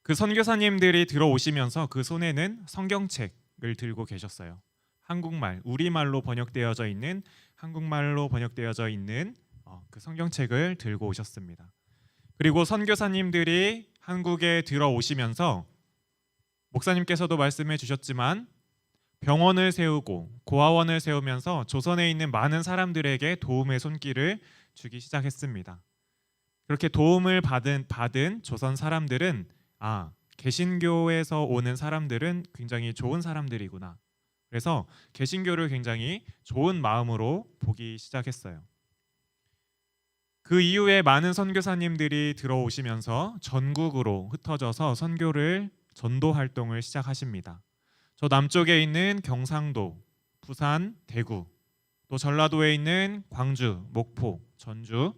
그 선교사님들이 들어오시면서 그 손에는 성경책을 들고 계셨어요. 한국말, 우리말로 번역되어져 있는 그 성경책을 들고 오셨습니다. 그리고 선교사님들이 한국에 들어오시면서 목사님께서도 말씀해 주셨지만 병원을 세우고 고아원을 세우면서 조선에 있는 많은 사람들에게 도움의 손길을 주기 시작했습니다. 그렇게 도움을 받은 조선 사람들은 개신교에서 오는 사람들은 굉장히 좋은 사람들이구나. 그래서 개신교를 굉장히 좋은 마음으로 보기 시작했어요. 그 이후에 많은 선교사님들이 들어오시면서 전국으로 흩어져서 선교를 전도 활동을 시작하십니다. 저 남쪽에 있는 경상도, 부산, 대구, 또 전라도에 있는 광주, 목포, 전주,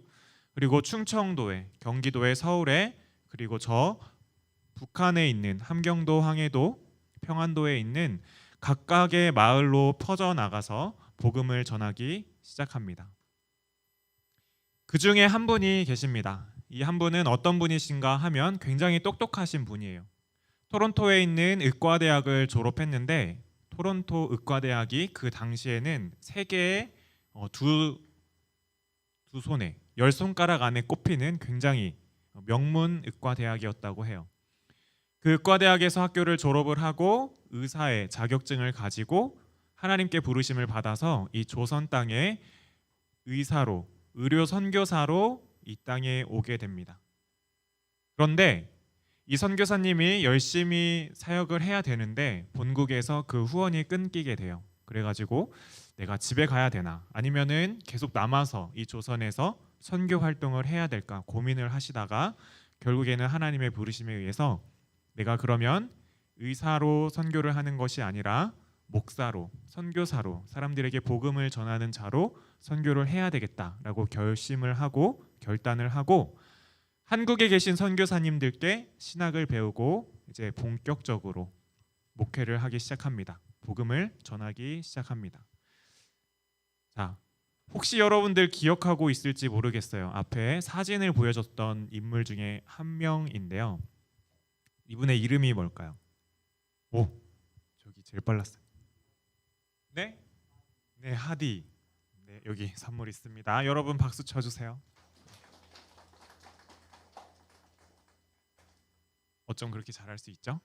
그리고 충청도에, 경기도에, 서울에, 그리고 저 북한에 있는 함경도, 황해도, 평안도에 있는 각각의 마을로 퍼져나가서 복음을 전하기 시작합니다. 그 중에 한 분이 계십니다. 이 한 분은 어떤 분이신가 하면 굉장히 똑똑하신 분이에요. 토론토에 있는 의과대학을 졸업했는데 토론토 의과대학이 그 당시에는 세계의 두 손에 10손가락 안에 꼽히는 굉장히 명문 의과대학이었다고 해요. 그 의과대학에서 학교를 졸업을 하고 의사의 자격증을 가지고 하나님께 부르심을 받아서 이 조선 땅에 의사로, 의료 선교사로 이 땅에 오게 됩니다. 그런데 이 선교사님이 열심히 사역을 해야 되는데 본국에서 그 후원이 끊기게 돼요. 그래가지고 내가 집에 가야 되나 아니면은 계속 남아서 이 조선에서 선교 활동을 해야 될까 고민을 하시다가 결국에는 하나님의 부르심에 의해서 내가 그러면 의사로 선교를 하는 것이 아니라 목사로, 선교사로 사람들에게 복음을 전하는 자로 선교를 해야 되겠다라고 결심을 하고 결단을 하고 한국에 계신 선교사님들께 신학을 배우고 이제 본격적으로 목회를 하기 시작합니다. 복음을 전하기 시작합니다. 자, 혹시 여러분들 기억하고 있을지 모르겠어요. 앞에 사진을 보여줬던 인물 중에 한 명인데요. 이분의 이름이 뭘까요? 오, 저기 제일 빨랐어요. 네? 네, 하디. 네, 여기 선물 있습니다. 여러분 박수 쳐주세요. 어쩜 그렇게 잘할 수 있죠?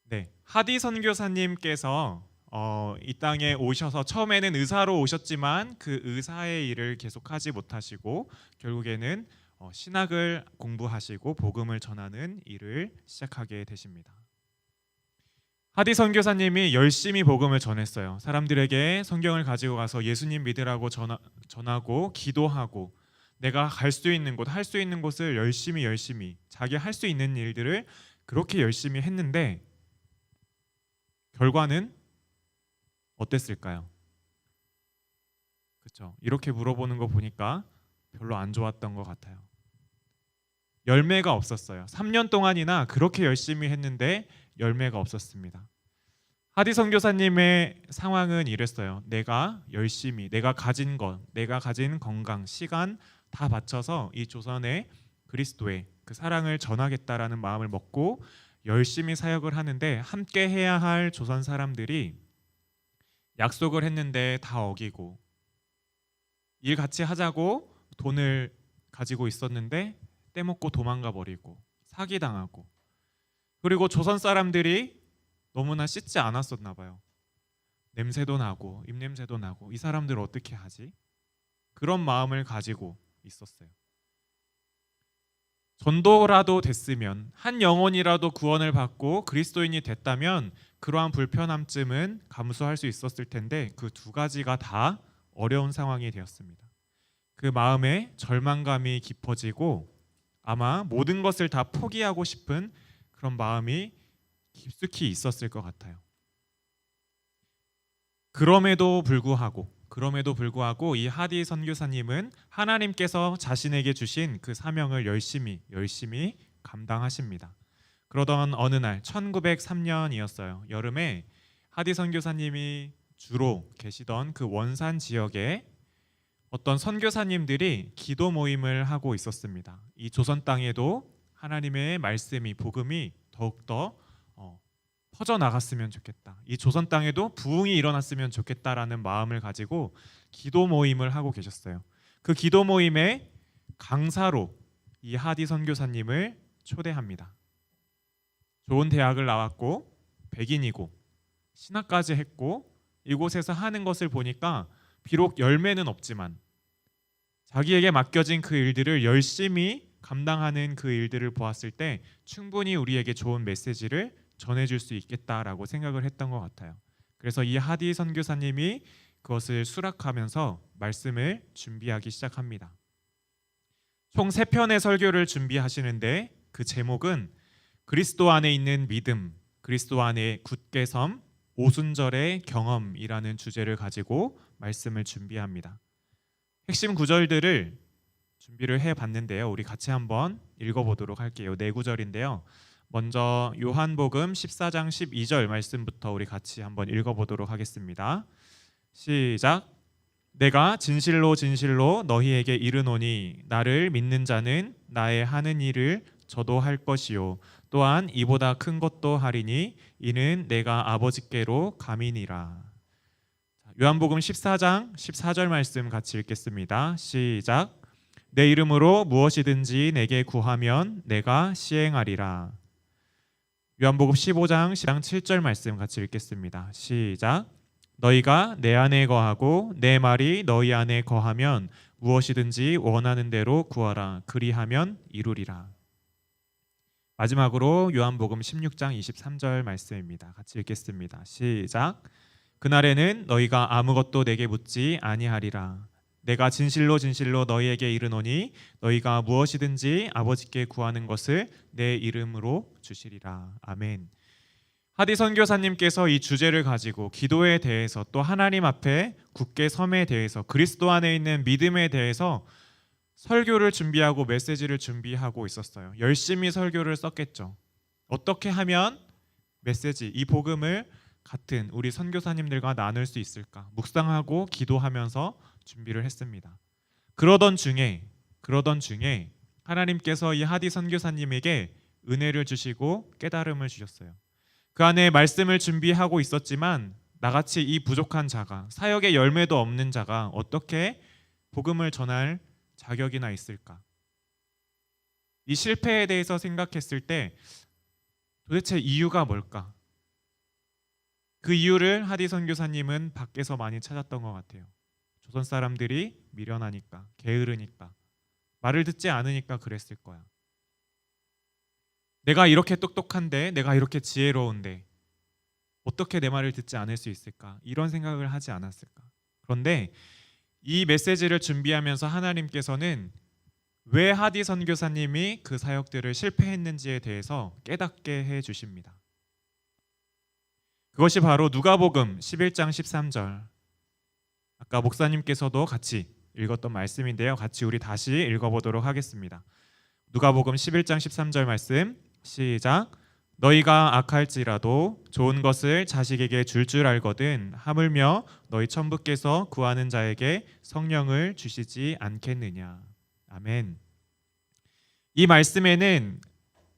네, 하디 선교사님께서 이 땅에 오셔서 처음에는 의사로 오셨지만 그 의사의 일을 계속하지 못하시고 결국에는 신학을 공부하시고 복음을 전하는 일을 시작하게 되십니다. 하디 선교사님이 열심히 복음을 전했어요. 사람들에게 성경을 가지고 가서 예수님 믿으라고 전하고 기도하고 내가 갈 수 있는 곳, 할 수 있는 곳을 열심히 자기 할 수 있는 일들을 그렇게 열심히 했는데 결과는 어땠을까요? 그렇죠. 이렇게 물어보는 거 보니까 별로 안 좋았던 것 같아요. 열매가 없었어요. 3년 동안이나 그렇게 열심히 했는데 열매가 없었습니다. 하디 선교사님의 상황은 이랬어요. 내가 열심히, 내가 가진 것, 내가 가진 건강, 시간 다 바쳐서 이 조선의 그리스도의 그 사랑을 전하겠다라는 마음을 먹고 열심히 사역을 하는데 함께 해야 할 조선 사람들이 약속을 했는데 다 어기고 일 같이 하자고 돈을 가지고 있었는데 떼먹고 도망가 버리고 사기당하고 그리고 조선 사람들이 너무나 씻지 않았었나 봐요. 냄새도 나고 입냄새도 나고 이 사람들 어떻게 하지? 그런 마음을 가지고 있었어요. 전도라도 됐으면 한 영혼이라도 구원을 받고 그리스도인이 됐다면 그러한 불편함쯤은 감수할 수 있었을 텐데 그 두 가지가 다 어려운 상황이 되었습니다. 그 마음에 절망감이 깊어지고 아마 모든 것을 다 포기하고 싶은 그런 마음이 깊숙이 있었을 것 같아요. 그럼에도 불구하고 이 하디 선교사님은 하나님께서 자신에게 주신 그 사명을 열심히 감당하십니다. 그러던 어느 날 1903년이었어요. 여름에 하디 선교사님이 주로 계시던 그 원산 지역에 어떤 선교사님들이 기도 모임을 하고 있었습니다. 이 조선 땅에도 하나님의 말씀이 복음이 더욱더 퍼져나갔으면 좋겠다. 이 조선 땅에도 부흥이 일어났으면 좋겠다라는 마음을 가지고 기도 모임을 하고 계셨어요. 그 기도 모임에 강사로 이 하디 선교사님을 초대합니다. 좋은 대학을 나왔고 백인이고 신학까지 했고 이곳에서 하는 것을 보니까 비록 열매는 없지만 자기에게 맡겨진 그 일들을 열심히 감당하는 그 일들을 보았을 때 충분히 우리에게 좋은 메시지를 전해줄 수 있겠다라고 생각을 했던 것 같아요. 그래서 이 하디 선교사님이 그것을 수락하면서 말씀을 준비하기 시작합니다. 총 3편의 설교를 준비하시는데 그 제목은 그리스도 안에 있는 믿음, 그리스도 안에 굳게 섬, 오순절의 경험이라는 주제를 가지고 말씀을 준비합니다. 핵심 구절들을 준비를 해봤는데요. 우리 같이 한번 읽어보도록 할게요. 4구절인데요. 먼저 요한복음 14장 12절 말씀부터 우리 같이 한번 읽어보도록 하겠습니다. 시작. 내가 진실로 진실로 너희에게 이르노니 나를 믿는 자는 나의 하는 일을 저도 할 것이요 또한 이보다 큰 것도 하리니 이는 내가 아버지께로 감이니라. 요한복음 14장 14절 말씀 같이 읽겠습니다. 시작. 내 이름으로 무엇이든지 내게 구하면 내가 시행하리라. 요한복음 15장 7절 말씀 같이 읽겠습니다. 시작. 너희가 내 안에 거하고 내 말이 너희 안에 거하면 무엇이든지 원하는 대로 구하라. 그리하면 이루리라. 마지막으로 요한복음 16장 23절 말씀입니다. 같이 읽겠습니다. 시작. 그날에는 너희가 아무것도 내게 묻지 아니하리라. 내가 진실로 진실로 너희에게 이르노니 너희가 무엇이든지 아버지께 구하는 것을 내 이름으로 주시리라. 아멘. 하디 선교사님께서 이 주제를 가지고 기도에 대해서 또 하나님 앞에 굳게 섬에 대해서 그리스도 안에 있는 믿음에 대해서 설교를 준비하고 메시지를 준비하고 있었어요. 열심히 설교를 썼겠죠. 어떻게 하면 메시지, 이 복음을 같은 우리 선교사님들과 나눌 수 있을까? 묵상하고 기도하면서 준비를 했습니다. 그러던 중에 하나님께서 이 하디 선교사님에게 은혜를 주시고 깨달음을 주셨어요. 그 안에 말씀을 준비하고 있었지만 나같이 이 부족한 자가, 사역의 열매도 없는 자가 어떻게 복음을 전할 자격이나 있을까? 이 실패에 대해서 생각했을 때 도대체 이유가 뭘까? 그 이유를 하디 선교사님은 밖에서 많이 찾았던 것 같아요. 조선 사람들이 미련하니까, 게으르니까, 말을 듣지 않으니까 그랬을 거야. 내가 이렇게 똑똑한데, 내가 이렇게 지혜로운데 어떻게 내 말을 듣지 않을 수 있을까? 이런 생각을 하지 않았을까? 그런데 이 메시지를 준비하면서 하나님께서는 왜 하디 선교사님이 그 사역들을 실패했는지에 대해서 깨닫게 해주십니다. 그것이 바로 누가복음 11장 13절, 아까 목사님께서도 같이 읽었던 말씀인데요. 같이 우리 다시 읽어보도록 하겠습니다. 누가복음 11장 13절 말씀 시작. 너희가 악할지라도 좋은 것을 자식에게 줄 알거든 하물며 너희 천부께서 구하는 자에게 성령을 주시지 않겠느냐. 아멘. 이 말씀에는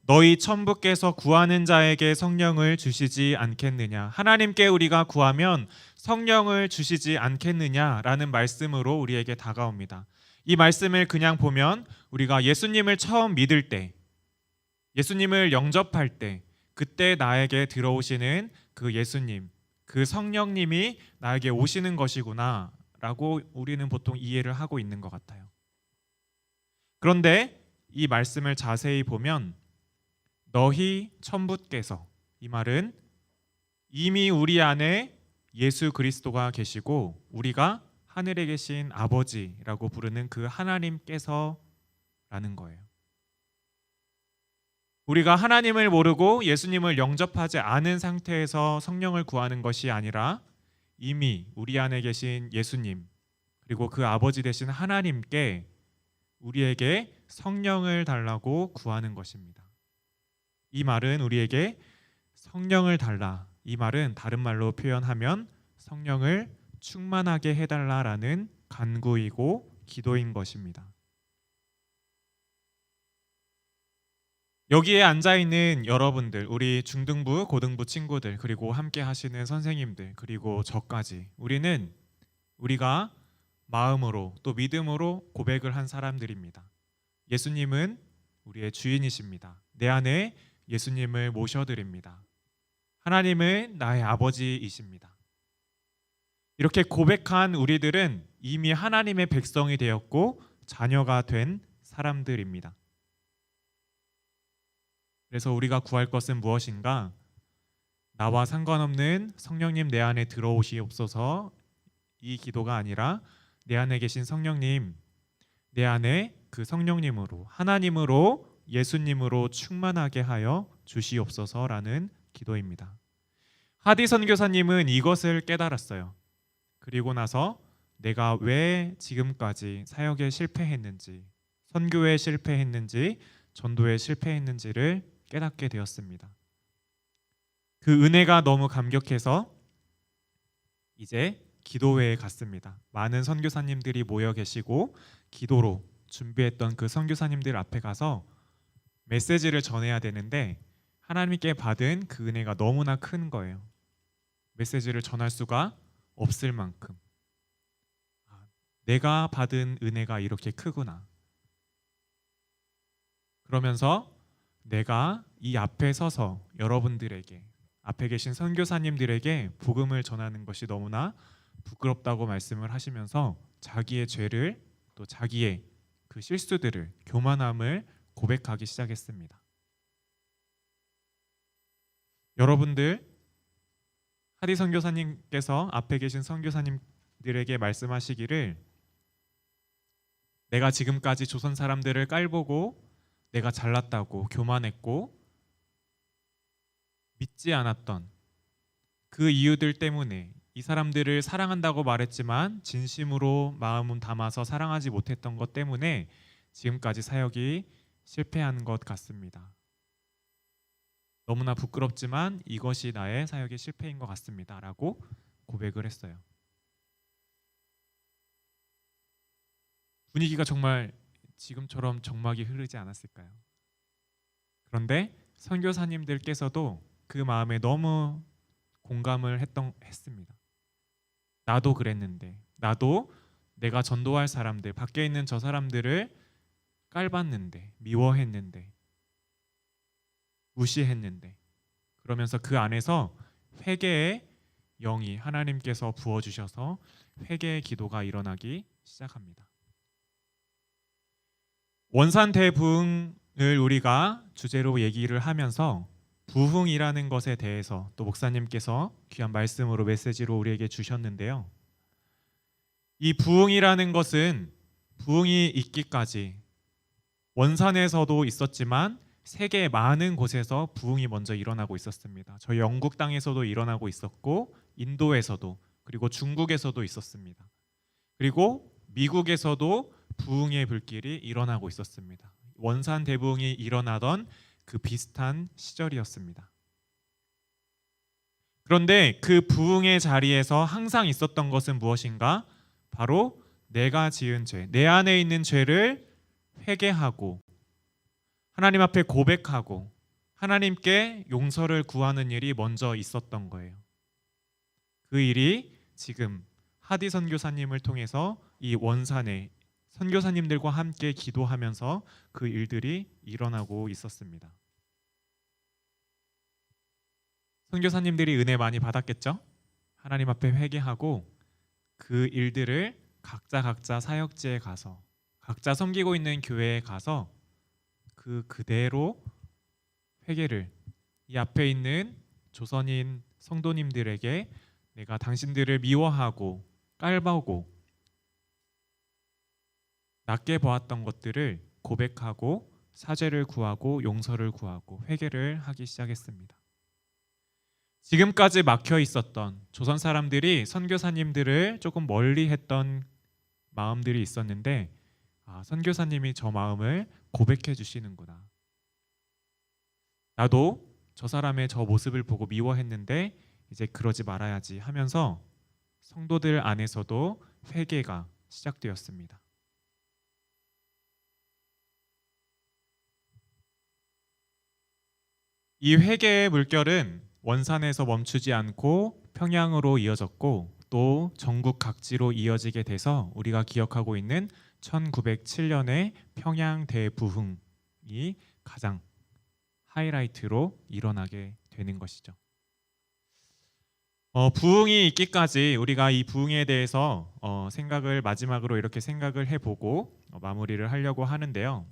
너희 천부께서 구하는 자에게 성령을 주시지 않겠느냐, 하나님께 우리가 구하면 성령을 주시지 않겠느냐라는 말씀으로 우리에게 다가옵니다. 이 말씀을 그냥 보면 우리가 예수님을 처음 믿을 때, 예수님을 영접할 때, 그때 나에게 들어오시는 그 예수님, 그 성령님이 나에게 오시는 것이구나 라고 우리는 보통 이해를 하고 있는 것 같아요. 그런데 이 말씀을 자세히 보면 너희 천부께서, 이 말은 이미 우리 안에 예수 그리스도가 계시고 우리가 하늘에 계신 아버지라고 부르는 그 하나님께서라는 거예요. 우리가 하나님을 모르고 예수님을 영접하지 않은 상태에서 성령을 구하는 것이 아니라 이미 우리 안에 계신 예수님, 그리고 그 아버지 되신 하나님께 우리에게 성령을 달라고 구하는 것입니다. 이 말은 우리에게 성령을 달라, 이 말은 다른 말로 표현하면 성령을 충만하게 해달라라는 간구이고 기도인 것입니다. 여기에 앉아있는 여러분들, 우리 중등부, 고등부 친구들, 그리고 함께 하시는 선생님들, 그리고 저까지 우리가 마음으로 또 믿음으로 고백을 한 사람들입니다. 예수님은 우리의 주인이십니다. 내 안에 예수님을 모셔드립니다. 하나님은 나의 아버지이십니다. 이렇게 고백한 우리들은 이미 하나님의 백성이 되었고 자녀가 된 사람들입니다. 그래서 우리가 구할 것은 무엇인가? 나와 상관없는 성령님 내 안에 들어오시옵소서, 이 기도가 아니라 내 안에 계신 성령님, 내 안에 그 성령님으로, 하나님으로, 예수님으로 충만하게 하여 주시옵소서라는 기도입니다. 하디 선교사님은 이것을 깨달았어요. 그리고 나서 내가 왜 지금까지 사역에 실패했는지, 선교에 실패했는지, 전도에 실패했는지를 깨닫게 되었습니다. 그 은혜가 너무 감격해서 이제 기도회에 갔습니다. 많은 선교사님들이 모여 계시고 기도로 준비했던 그 선교사님들 앞에 가서 메시지를 전해야 되는데 하나님께 받은 그 은혜가 너무나 큰 거예요. 메시지를 전할 수가 없을 만큼 내가 받은 은혜가 이렇게 크구나. 그러면서 내가 이 앞에 서서 여러분들에게, 앞에 계신 선교사님들에게 복음을 전하는 것이 너무나 부끄럽다고 말씀을 하시면서 자기의 죄를, 또 자기의 그 실수들을, 교만함을 고백하기 시작했습니다. 여러분들, 하디 선교사님께서 앞에 계신 선교사님들에게 말씀하시기를, 내가 지금까지 조선 사람들을 깔보고 내가 잘났다고 교만했고 믿지 않았던 그 이유들 때문에, 이 사람들을 사랑한다고 말했지만 진심으로 마음은 담아서 사랑하지 못했던 것 때문에 지금까지 사역이 실패한 것 같습니다. 너무나 부끄럽지만 이것이 나의 사역의 실패인 것 같습니다 라고 고백을 했어요. 분위기가 정말 지금처럼 정막이 흐르지 않았을까요? 그런데 선교사님들께서도 그 마음에 너무 공감을 했습니다. 나도 그랬는데, 나도 내가 전도할 사람들, 밖에 있는 저 사람들을 깔봤는데, 미워했는데, 무시했는데, 그러면서 그 안에서 회개의 영이 하나님께서 부어주셔서 회개의 기도가 일어나기 시작합니다. 원산 대부흥을 우리가 주제로 얘기를 하면서 부흥이라는 것에 대해서 또 목사님께서 귀한 말씀으로 메시지로 우리에게 주셨는데요. 이 부흥이라는 것은 부흥이 있기까지 원산에서도 있었지만 세계 많은 곳에서 부흥이 먼저 일어나고 있었습니다. 저희 영국 땅에서도 일어나고 있었고 인도에서도, 그리고 중국에서도 있었습니다. 그리고 미국에서도 부흥의 불길이 일어나고 있었습니다. 원산 대부흥이 일어나던 그 비슷한 시절이었습니다. 그런데 그 부흥의 자리에서 항상 있었던 것은 무엇인가? 바로 내가 지은 죄, 내 안에 있는 죄를 회개하고 하나님 앞에 고백하고 하나님께 용서를 구하는 일이 먼저 있었던 거예요. 그 일이 지금 하디 선교사님을 통해서 이 원산에 선교사님들과 함께 기도하면서 그 일들이 일어나고 있었습니다. 선교사님들이 은혜 많이 받았겠죠? 하나님 앞에 회개하고 그 일들을 각자 사역지에 가서, 각자 섬기고 있는 교회에 가서 그대로 회개를, 이 앞에 있는 조선인 성도님들에게 내가 당신들을 미워하고 깔보고 낮게 보았던 것들을 고백하고 사죄를 구하고 용서를 구하고 회개를 하기 시작했습니다. 지금까지 막혀 있었던 조선 사람들이 선교사님들을 조금 멀리 했던 마음들이 있었는데, 선교사님이 저 마음을 고백해 주시는구나. 나도 저 사람의 저 모습을 보고 미워했는데 이제 그러지 말아야지 하면서 성도들 안에서도 회개가 시작되었습니다. 이 회개의 물결은 원산에서 멈추지 않고 평양으로 이어졌고 또 전국 각지로 이어지게 돼서 우리가 기억하고 있는 1907년의 평양 대부흥이 가장 하이라이트로 일어나게 되는 것이죠. 부흥이 있기까지 우리가 이 부흥에 대해서 생각을 마지막으로 이렇게 생각을 해보고 마무리를 하려고 하는데요.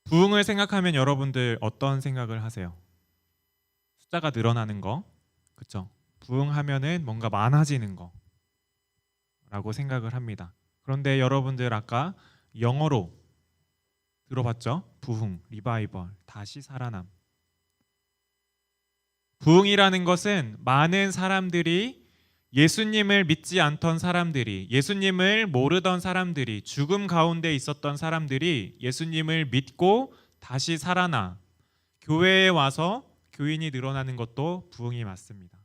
부흥을 생각하면 여러분들 어떤 생각을 하세요? 숫자가 늘어나는 거, 그렇죠? 부흥하면은 뭔가 많아지는 거라고 생각을 합니다. 그런데 여러분들 아까 영어로 들어봤죠? 부흥, 리바이벌, 다시 살아남. 부흥이라는 것은 많은 사람들이 예수님을 믿지 않던 사람들이, 예수님을 모르던 사람들이, 죽음 가운데 있었던 사람들이 예수님을 믿고 다시 살아나 교회에 와서 교인이 늘어나는 것도 부흥이 맞습니다.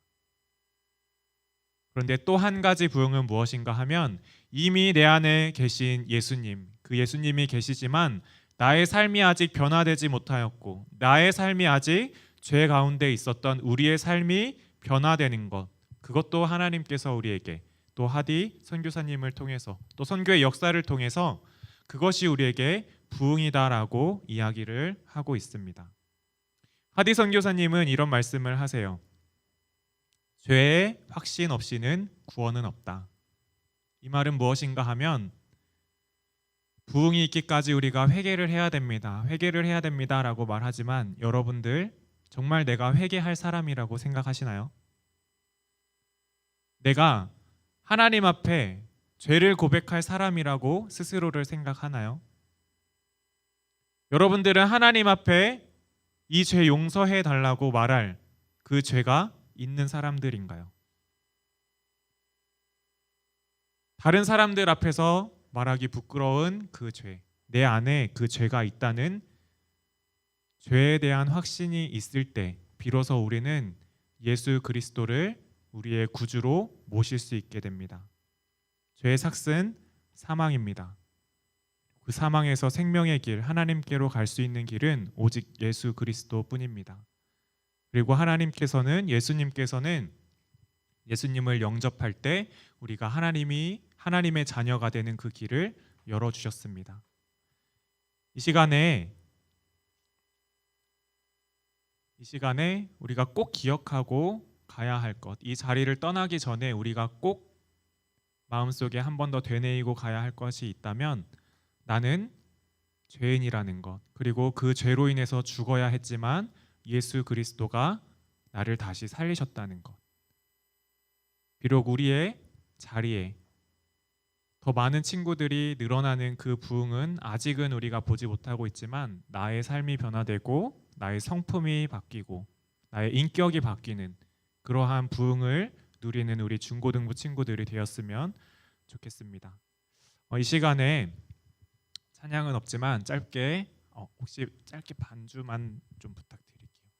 그런데 또 한 가지 부흥은 무엇인가 하면 이미 내 안에 계신 예수님, 그 예수님이 계시지만 나의 삶이 아직 변화되지 못하였고 나의 삶이 아직 죄 가운데 있었던 우리의 삶이 변화되는 것, 그것도 하나님께서 우리에게 또 하디 선교사님을 통해서 또 선교의 역사를 통해서 그것이 우리에게 부흥이다라고 이야기를 하고 있습니다. 하디 선교사님은 이런 말씀을 하세요. 죄의 확신 없이는 구원은 없다. 이 말은 무엇인가 하면 부흥이 있기까지 우리가 회개를 해야 됩니다. 회개를 해야 됩니다라고 말하지만 여러분들 정말 내가 회개할 사람이라고 생각하시나요? 내가 하나님 앞에 죄를 고백할 사람이라고 스스로를 생각하나요? 여러분들은 하나님 앞에 이 죄 용서해 달라고 말할 그 죄가 있는 사람들인가요? 다른 사람들 앞에서 말하기 부끄러운 그 죄, 내 안에 그 죄가 있다는 죄에 대한 확신이 있을 때 비로소 우리는 예수 그리스도를 우리의 구주로 모실 수 있게 됩니다. 죄의 삭은 사망입니다. 그 사망에서 생명의 길, 하나님께로 갈 수 있는 길은 오직 예수 그리스도뿐입니다. 그리고 예수님께서는 예수님을 영접할 때 우리가 하나님의 자녀가 되는 그 길을 열어주셨습니다. 이 시간에 우리가 꼭 기억하고 가야 할 것, 이 자리를 떠나기 전에 우리가 꼭 마음속에 한 번 더 되뇌이고 가야 할 것이 있다면 나는 죄인이라는 것, 그리고 그 죄로 인해서 죽어야 했지만 예수 그리스도가 나를 다시 살리셨다는 것. 비록 우리의 자리에 더 많은 친구들이 늘어나는 그 부흥은 아직은 우리가 보지 못하고 있지만 나의 삶이 변화되고 나의 성품이 바뀌고 나의 인격이 바뀌는 그러한 부흥을 누리는 우리 중고등부 친구들이 되었으면 좋겠습니다. 이 시간에 찬양은 없지만 혹시 짧게 반주만 좀 부탁드릴게요.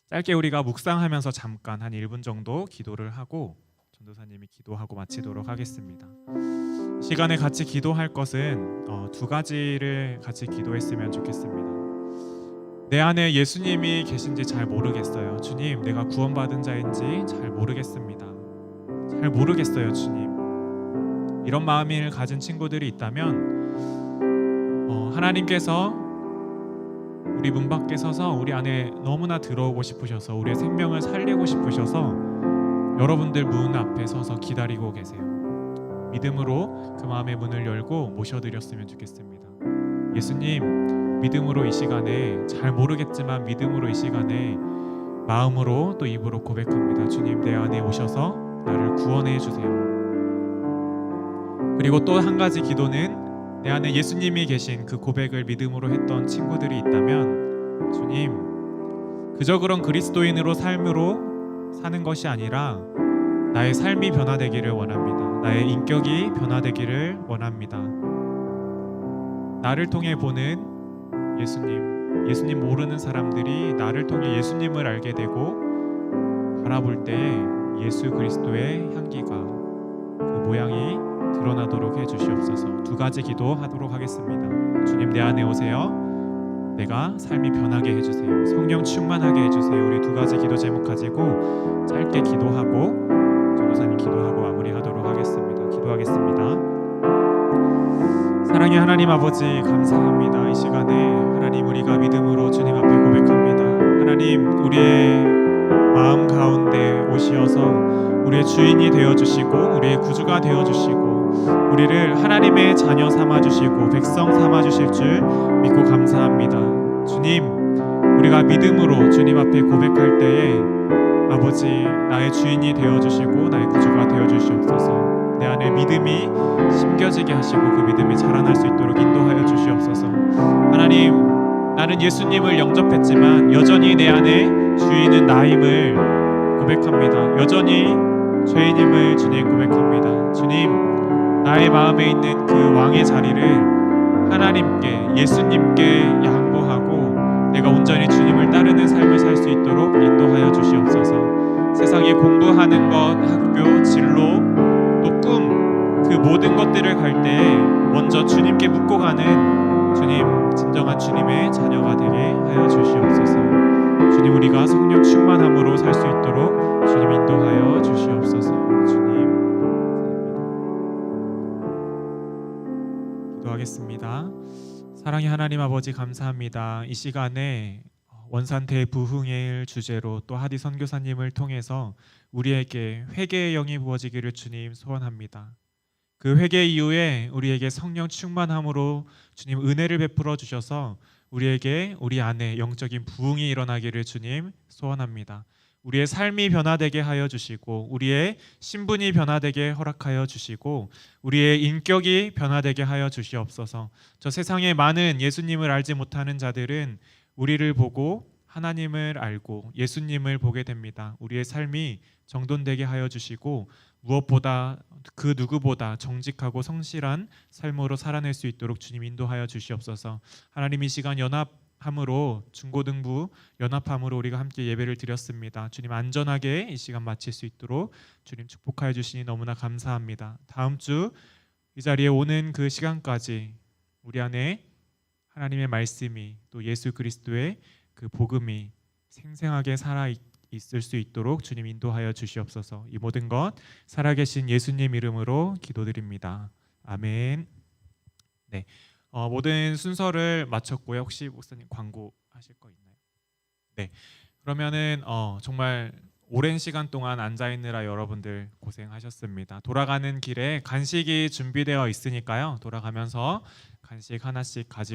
짧게 우리가 묵상하면서 잠깐 한 1분 정도 기도를 하고 전도사님이 기도하고 마치도록 하겠습니다. 이 시간에 같이 기도할 것은 두 가지를 같이 기도했으면 좋겠습니다. 내 안에 예수님이 계신지 잘 모르겠어요. 주님, 내가 구원받은 자인지 잘 모르겠습니다. 잘 모르겠어요, 주님. 이런 마음을 가진 친구들이 있다면 하나님께서 우리 문 밖에 서서 우리 안에 너무나 들어오고 싶으셔서 우리의 생명을 살리고 싶으셔서 여러분들 문 앞에 서서 기다리고 계세요. 믿음으로 그 마음의 문을 열고 모셔드렸으면 좋겠습니다. 예수님, 믿음으로 이 시간에 잘 모르겠지만 믿음으로 이 시간에 마음으로 또 입으로 고백합니다. 주님, 내 안에 오셔서 나를 구원해 주세요. 그리고 또 한 가지 기도는 내 안에 예수님이 계신 그 고백을 믿음으로 했던 친구들이 있다면 주님, 그저 그런 그리스도인으로 삶으로 사는 것이 아니라 나의 삶이 변화되기를 원합니다. 나의 인격이 변화되기를 원합니다. 나를 통해 보는 예수님 모르는 사람들이 나를 통해 예수님을 알게 되고 바라볼 때 예수 그리스도의 향기가 그 모양이 드러나도록 해주시옵소서. 두 가지 기도하도록 하겠습니다. 주님, 내 안에 오세요. 내가 삶이 변하게 해주세요. 성령 충만하게 해주세요. 우리 두 가지 기도 제목 가지고 짧게 기도하고 전도사님 기도하고 마무리하도록 하겠습니다. 기도하겠습니다. 사랑의 하나님 아버지, 감사합니다. 이 시간에 하나님, 우리가 믿음으로 주님 앞에 고백합니다. 하나님, 우리의 마음 가운데 오시어서 우리의 주인이 되어주시고 우리의 구주가 되어주시고 우리를 하나님의 자녀 삼아주시고 백성 삼아주실 줄 믿고 감사합니다. 주님, 우리가 믿음으로 주님 앞에 고백할 때에 아버지 나의 주인이 되어주시고 나의 구주가 되어주시옵소서. 내 안에 믿음이 심겨지게 하시고 그 믿음이 자라날 수 있도록 인도하여 주시옵소서. 하나님, 나는 예수님을 영접했지만 여전히 내 안에 주인은 나임을 고백합니다. 여전히 죄인임을 주님 고백합니다. 주님, 나의 마음에 있는 그 왕의 자리를 하나님께, 예수님께 양보하고 내가 온전히 주님을 따르는 삶을 살 수 있도록 인도하여 주시옵소서. 세상에 공부하는 것, 학교, 진로, 또 꿈, 그 모든 것들을 갈 때에 먼저 주님께 묻고 가는 주님, 진정한 주님의 자녀가 되게 하여 주시옵소서. 주님, 우리가 성령 충만함으로 살 수 있도록 주님 인도하여 주시옵소서. 주님, 기도하겠습니다. 사랑의 하나님 아버지, 감사합니다. 이 시간에 원산 대부흥의 주제로 또 하디 선교사님을 통해서 우리에게 회개의 영이 부어지기를 주님 소원합니다. 그 회개 이후에 우리에게 성령 충만함으로 주님 은혜를 베풀어 주셔서 우리에게 우리 안에 영적인 부흥이 일어나기를 주님 소원합니다. 우리의 삶이 변화되게 하여 주시고 우리의 신분이 변화되게 허락하여 주시고 우리의 인격이 변화되게 하여 주시옵소서. 저 세상에 많은 예수님을 알지 못하는 자들은 우리를 보고 하나님을 알고 예수님을 보게 됩니다. 우리의 삶이 정돈되게 하여 주시고 무엇보다 그 누구보다 정직하고 성실한 삶으로 살아낼 수 있도록 주님 인도하여 주시옵소서. 하나님, 이 시간 연합함으로 중고등부 연합함으로 우리가 함께 예배를 드렸습니다. 주님, 안전하게 이 시간 마칠 수 있도록 주님 축복하여 주시니 너무나 감사합니다. 다음 주 이 자리에 오는 그 시간까지 우리 안에 하나님의 말씀이 또 예수 그리스도의 그 복음이 생생하게 살아 있을 수 있도록 주님 인도하여 주시옵소서. 이 모든 것 살아계신 예수님 이름으로 기도드립니다. 아멘. 네, 모든 순서를 마쳤고요. 혹시 목사님 광고 하실 거 있나요? 네, 그러면은 정말 오랜 시간 동안 앉아 있느라 여러분들 고생하셨습니다. 돌아가는 길에 간식이 준비되어 있으니까요. 돌아가면서 간식 하나씩 가지고